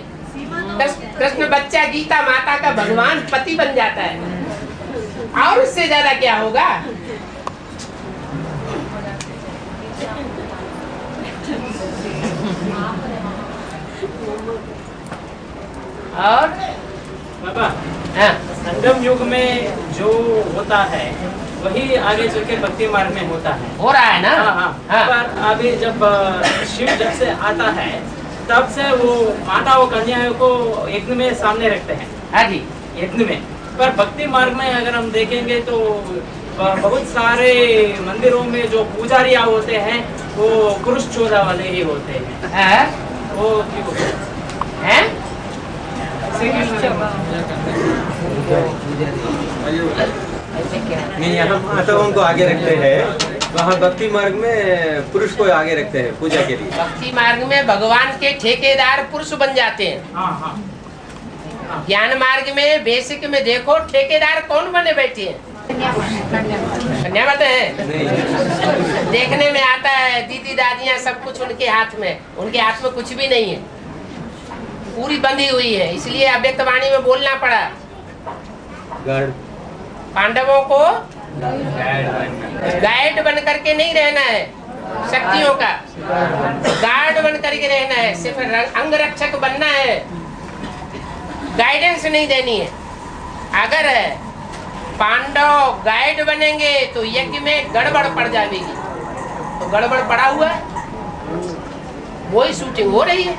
[SPEAKER 2] कृष्ण बच्चा गीता माता का भगवान पति बन जाता है, और उससे ज्यादा क्या होगा? और
[SPEAKER 6] बाबा,
[SPEAKER 2] हाँ,
[SPEAKER 6] संगम युग में जो होता है वही आगे चल के भक्ति मार्ग में होता है।
[SPEAKER 2] हो रहा है ना?
[SPEAKER 6] हाँ। पर अभी जब शिव जब से आता है तब से वो माता और कन्याओं को यज्ञ में सामने रखते हैं।
[SPEAKER 2] हाँ जी,
[SPEAKER 6] यज्ञ में। पर भक्ति मार्ग में अगर हम देखेंगे तो बहुत सारे मंदिरों में जो पुजारियाँ होते हैं वो पुरुष चोदा वाले ही होते हैं।
[SPEAKER 2] है?
[SPEAKER 6] वो क्यों
[SPEAKER 2] हैं?
[SPEAKER 4] नहीं, यहाँ माताओं को आगे रखते हैं, वहाँ भक्ति मार्ग में पुरुष को आगे रखते हैं पूजा के लिए।
[SPEAKER 2] भक्ति मार्ग में भगवान के ठेकेदार पुरुष बन जाते हैं।
[SPEAKER 6] हाँ।
[SPEAKER 2] ज्ञान मार्ग में बेसिक में देखो ठेकेदार कौन बने बैठे हैं? कन्या बात है। देखने में आता है दीदी दादियाँ सब कुछ उनके हाथ में, उनके हाथ में कुछ भी नहीं है, पूरी बंधी हुई है। इसलिए अव्यक्त वाणी में बोलना पड़ा,
[SPEAKER 4] गार्ड
[SPEAKER 2] पांडवों को गाइड बन करके नहीं रहना है, शक्तियों का गार्ड बन करके रहना है, सिर्फ अंगरक्षक बनना है, गाइडेंस नहीं देनी है। अगर पांडव गाइड बनेंगे तो यज्ञ में गड़बड़ पड़ जाएगी, तो गड़बड़ पड़ा हुआ है, वही शूटिंग हो रही है।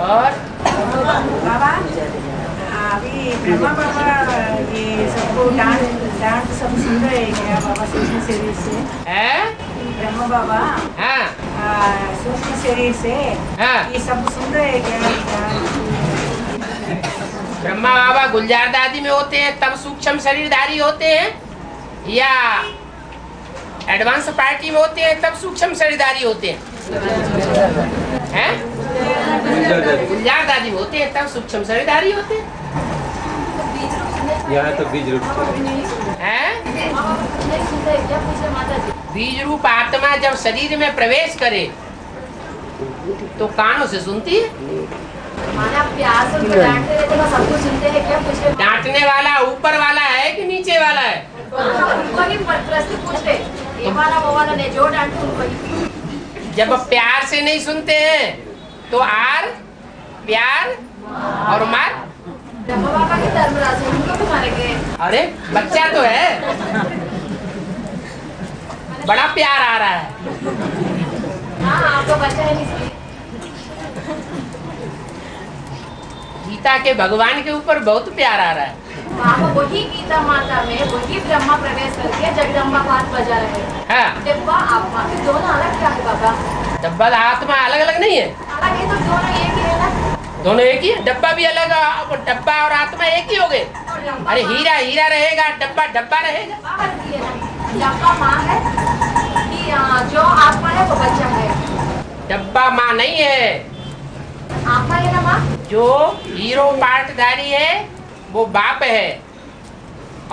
[SPEAKER 2] और
[SPEAKER 5] बाबा अभी ब्रह्मा बाबा ये सबको डांट सब सुन रहे हैं क्या बाबा सूक्ष्म शरीर से? ब्रह्मा बाबा
[SPEAKER 2] हाँ
[SPEAKER 5] सूक्ष्म शरीर से
[SPEAKER 2] हाँ
[SPEAKER 5] ये सब सुन रहे हैं क्या?
[SPEAKER 2] ब्रह्मा बाबा गुलजार दादी में होते हैं तब सूक्ष्म शरीरधारी होते हैं, या एडवांस पार्टी में होते हैं तब सूक्ष्म शरीरधारी होते हैं? गुलजार दादी में होते हैं तब सूक्ष्म शरीरधारी होते हैं।
[SPEAKER 4] यहाँ तो बीज रूप
[SPEAKER 2] बीज रूप आत्मा जब शरीर में प्रवेश करे तो कानों से सुनती है।
[SPEAKER 8] प्यार से डांटते रहते हैं, सब कुछ सुनते हैं क्या? पूछे
[SPEAKER 2] डांटने वाला ऊपर वाला है कि नीचे वाला है?
[SPEAKER 8] उनको ही प्रश्न पूछते, ये वाला वो वाला नहीं, जो डांटते उनको ही।
[SPEAKER 2] जब प्यार से नहीं सुनते हैं तो आर प्यार और मार।
[SPEAKER 8] ब्रह्मा बाबा की धर्मराज है, उनको भी मारेंगे।
[SPEAKER 2] अरे बच्चा तो है, बड़ा प्यार आ रहा है।
[SPEAKER 8] हाँ आपका बच्चा है इसलिए।
[SPEAKER 2] गीता के भगवान के ऊपर बहुत प्यार आ रहा है।
[SPEAKER 8] बाबा वही गीता माता में वही ब्रह्मा प्रवेश करके जगदम्बा हाथ बजा रहे हैं।
[SPEAKER 2] हाँ
[SPEAKER 8] डिब्बा आत्मा के दोनों अलग क्या है बाबा?
[SPEAKER 2] डब्बा आत्मा अलग अलग नहीं है,
[SPEAKER 8] अलग है तो दोनों एक ही है ना?
[SPEAKER 2] दोनों एक ही है। डब्बा भी अलग, डब्बा और आत्मा एक ही हो गए। अरे हीरा हीरा रहेगा, डब्बा डब्बा रहेगा।
[SPEAKER 8] डब्बा माँ है कि जो आत्मा है वो बच्चा है?
[SPEAKER 2] डब्बा माँ नहीं है,
[SPEAKER 8] आत्मा है ना माँ?
[SPEAKER 2] जो हीरो पार्टधारी है वो बाप है,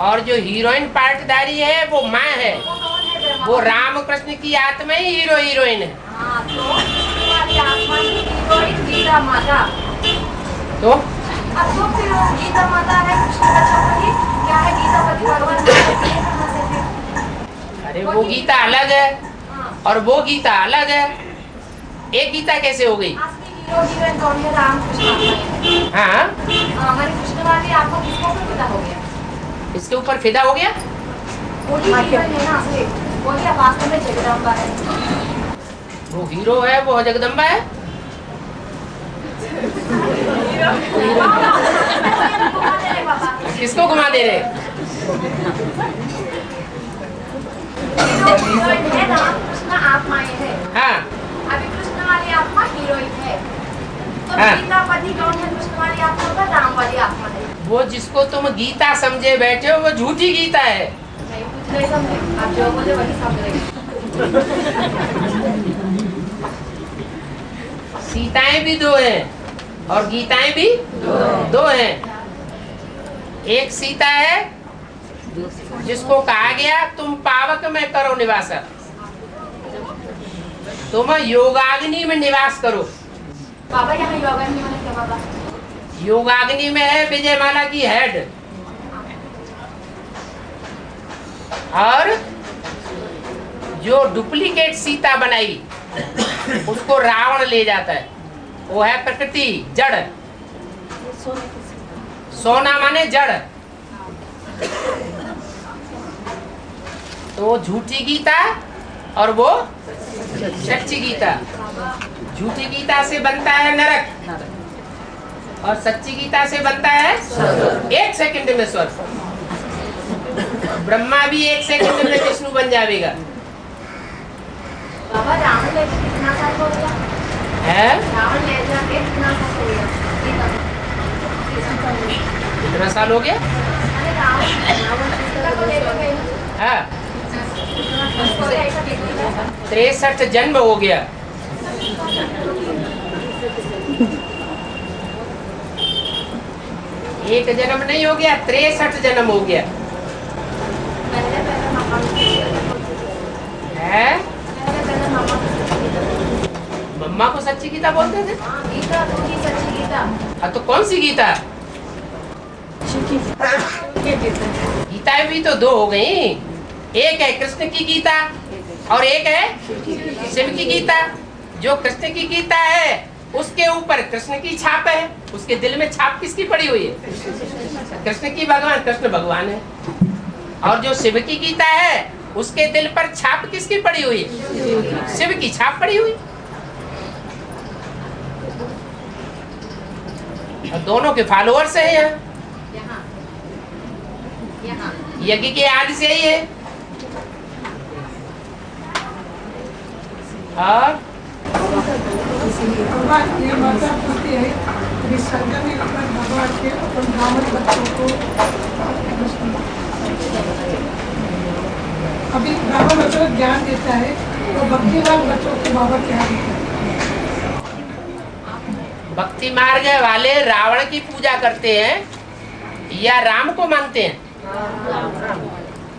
[SPEAKER 2] और जो हीरोइन पार्टधारी है वो माँ है।
[SPEAKER 8] वो कौन है ब्रह्मा?
[SPEAKER 2] वो राम कृष्ण की आत्मा ही हीरो हीरोइन है।
[SPEAKER 8] हाँ तो तुम्हारी आत्मा की हीरोइन गीता माता।
[SPEAKER 2] तो
[SPEAKER 8] अब तो फिर गीता माता है कृष्ण का चौपड़ी, क्या है गीता पति भगवान कहाँ से फिर?
[SPEAKER 2] अरे वो गीता अलग है
[SPEAKER 8] हाँ।
[SPEAKER 2] और वो गीता अलग है, एक गीता कैसे हो गई?
[SPEAKER 8] असली हीरो हीरोइन कौन है? राम कृष्ण आत्मा है।
[SPEAKER 2] हाँ
[SPEAKER 8] हमारी कृष्ण वाली आत्मा किसको ऊपर फिदा हो गया?
[SPEAKER 2] इसके ऊपर फिदा हो गया।
[SPEAKER 8] वही हीरोइन है ना असली, वही वास्तव में जगदम्बा है।
[SPEAKER 2] वो हीरो है, वो जगदम्बा है। किसको घुमा दे रहे?
[SPEAKER 8] हीरोइन है ना कृष्ण आत्माएं है।
[SPEAKER 2] हाँ
[SPEAKER 8] अभी कृष्ण वाली आत्मा हीरोइन है, तो
[SPEAKER 2] हाँ।
[SPEAKER 8] गीता पति कौन है? कृष्ण वाली आत्मा का राम वाली आत्मा है।
[SPEAKER 2] वो जिसको तुम गीता समझे बैठे हो वो झूठी गीता है।
[SPEAKER 8] नहीं कुछ नहीं समझे, आप जो बोले वही समझेंगे।
[SPEAKER 2] सीताएं भी दो हैं और गीताएं भी दो हैं। एक सीता है जिसको कहा गया तुम पावक में करो निवास, तुम योगाग्नि में निवास करो।
[SPEAKER 8] बाबा यहाँ योगाग्नि में क्या बाबा?
[SPEAKER 2] योगाग्नि में है विजयमाला की हेड, और जो डुप्लीकेट सीता बनाई उसको रावण ले जाता है। वो है प्रकृति जड़, सोना माने जड़। तो वो झूठी गीता और वो सच्ची गीता। झूठी गीता से बनता है नरक और सच्ची गीता से बनता है 1 सेकंड में स्वर्ग। ब्रह्मा भी 1 सेकंड में विष्णु बन जाएगा।
[SPEAKER 8] बाबा रावण ले जाके कितना साल हो गया?
[SPEAKER 2] है
[SPEAKER 8] रावण ले जाके कितना साल हो गया?
[SPEAKER 2] कितना साल हो गया?
[SPEAKER 8] अरे रावण सीता को ले गए ना।
[SPEAKER 2] हाँ
[SPEAKER 8] उसको ऐसा देखिए
[SPEAKER 2] 63 जन्म हो गया। एक जन्म नहीं हो गया, 63 जन्म हो गया
[SPEAKER 8] पहले पहले मामा
[SPEAKER 2] है।
[SPEAKER 8] पहले पहले मामा
[SPEAKER 2] मम्मा को सच्ची गीता बोलते थे?
[SPEAKER 8] गीता तो ही सच्ची गीता।
[SPEAKER 2] तो कौन सी गीता? गीता भी तो दो हो गई, एक है कृष्ण की गीता और एक है शिव की गीता। जो कृष्ण की गीता है उसके ऊपर कृष्ण की छाप है, उसके दिल में छाप किसकी पड़ी हुई है? कृष्ण की। भगवान कृष्ण भगवान है। और जो शिव की गीता है उसके दिल पर छाप किसकी पड़ी हुई है? शिव की छाप पड़ी हुई। और दोनों के फॉलोअर्स हैं यहाँ। यज्ञ के आदि से ही है। और
[SPEAKER 5] ये माता पूछती है कि संगम में भगवान के अपन ब्राह्मण बच्चों को अभी ब्राह्मण बच्चों को ज्ञान देता है, तो भक्तिवान बच्चों को बाबा क्या देता है?
[SPEAKER 2] भक्ति मार्ग वाले रावण की पूजा करते हैं या राम को मानते हैं?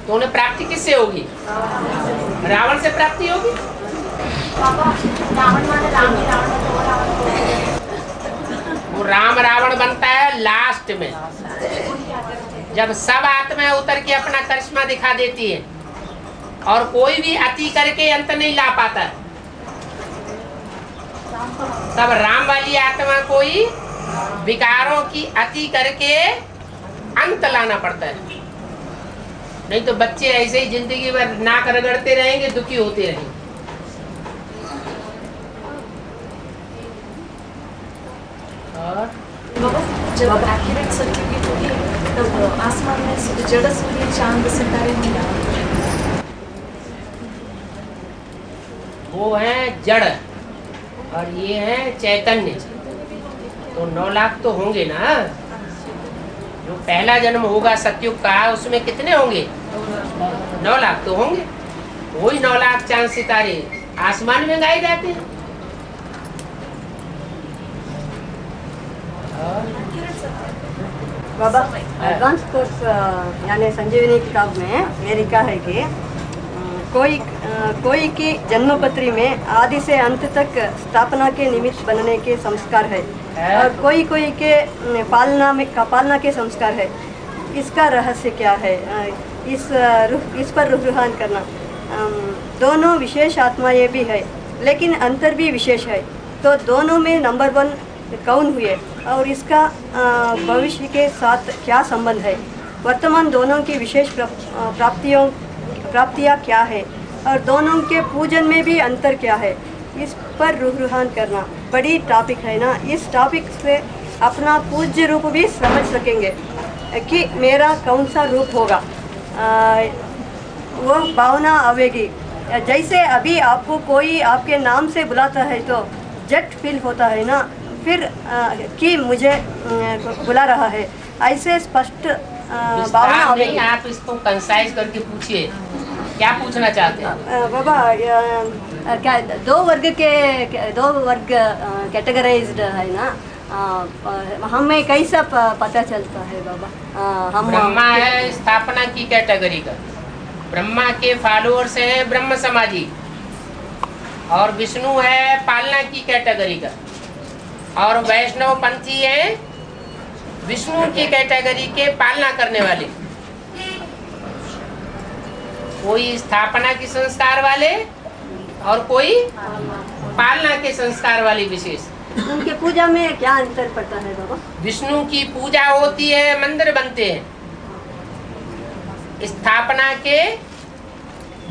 [SPEAKER 2] तो उन्हें प्राप्ति किससे होगी? रावण से प्राप्ति होगी।
[SPEAKER 8] रावण माने राम ही रावण है, तो रावण
[SPEAKER 2] वो राम रावण बनता है लास्ट में, जब सब आत्माएं उतर के अपना करिश्मा दिखा देती है और कोई भी अति करके अंत नहीं ला पाता है। तब राम वाली आत्मा को ही विकारों की अति करके अंत लाना पड़ता है। नहीं तो बच्चे ऐसे ही जिंदगी भर नाक रगड़ते रहेंगे, दुखी होते रहेंगे। और
[SPEAKER 7] जब एक्यूरेट सर्टिफिकेट होगी तब आसमान में जड़ सूर्य चांद सितारे होंगे।
[SPEAKER 2] वो है जड़ और ये है चैतन्य। तो 9 लाख तो होंगे ना। जो पहला जन्म होगा सतयुग का, उसमें कितने होंगे? 9 लाख तो होंगे। वही 9 लाख चांद सितारे आसमान में गाए जाते हैं।
[SPEAKER 1] बाबा एडवांस कोर्स यानी संजीवनी किताब में ये लिखा है कि कोई की जन्मपत्री में आदि से अंत तक स्थापना के निमित्त बनने के संस्कार है और कोई के पालना के संस्कार है। इसका रहस्य क्या है? इस पर रुझान करना। दोनों विशेष आत्माएं भी है लेकिन अंतर भी विशेष है, तो दोनों में नंबर 1 कौन हुए और इसका भविष्य के साथ क्या संबंध है? वर्तमान दोनों की विशेष प्राप्तियाँ क्या है और दोनों के पूजन में भी अंतर क्या है? इस पर रुझान करना बड़ी टॉपिक है ना। इस टॉपिक से अपना पूज्य रूप भी समझ सकेंगे कि मेरा कौन सा रूप होगा। वो भावना आवेगी। जैसे अभी आपको कोई आपके नाम से बुलाता है तो जट फील होता है ना, फिर कि मुझे बुला रहा है, ऐसे स्पष्ट भावना आवेगी।
[SPEAKER 2] आप इसको कंसाइज करके पूछिए, क्या पूछना चाहते हैं?
[SPEAKER 1] बाबा क्या दो वर्ग कैटेगराइज्ड है ना, हमें कैसा पता चलता है बाबा? हम
[SPEAKER 2] ब्रह्मा है स्थापना की कैटेगरी का, ब्रह्मा के फॉलोअर्स हैं ब्रह्म समाजी, और विष्णु है पालना की कैटेगरी का, और वैष्णव पंथी है विष्णु की कैटेगरी के पालना करने वाले। कोई स्थापना की संस्कार वाले और कोई पालना के संस्कार वाले विशेष।
[SPEAKER 1] उनके पूजा में क्या अंतर पड़ता है बाबा?
[SPEAKER 2] विष्णु की पूजा होती है, मंदिर बनते हैं। स्थापना के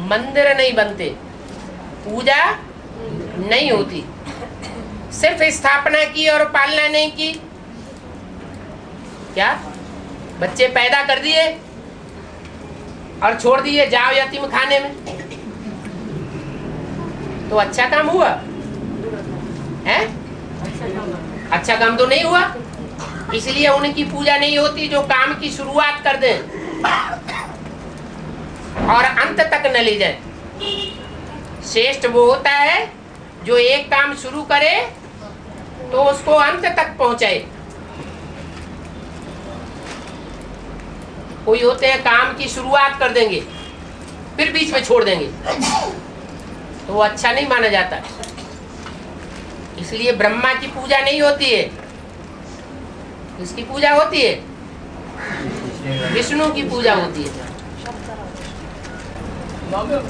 [SPEAKER 2] मंदिर नहीं बनते, पूजा नहीं होती। सिर्फ स्थापना की और पालना नहीं की। क्या बच्चे पैदा कर दिए और छोड़ दिए जाओ यतीम खाने में, तो अच्छा काम हुआ है? अच्छा काम तो नहीं हुआ। इसलिए उनकी पूजा नहीं होती जो काम की शुरुआत कर दें और अंत तक न ले जाए। श्रेष्ठ वो होता है जो एक काम शुरू करे तो उसको अंत तक पहुंचाए। कोई होते हैं काम की शुरुआत कर देंगे फिर बीच में छोड़ देंगे, तो वो अच्छा नहीं माना जाता। इसलिए ब्रह्मा की पूजा नहीं होती है। किसकी पूजा होती है? विष्णु की पूजा होती है।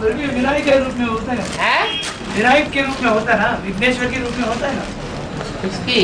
[SPEAKER 6] फिर भी विनायक के रूप में होता है, विनायक के रूप में होता है ना, विघ्नेश्वर के रूप में होता है ना।
[SPEAKER 2] किसकी?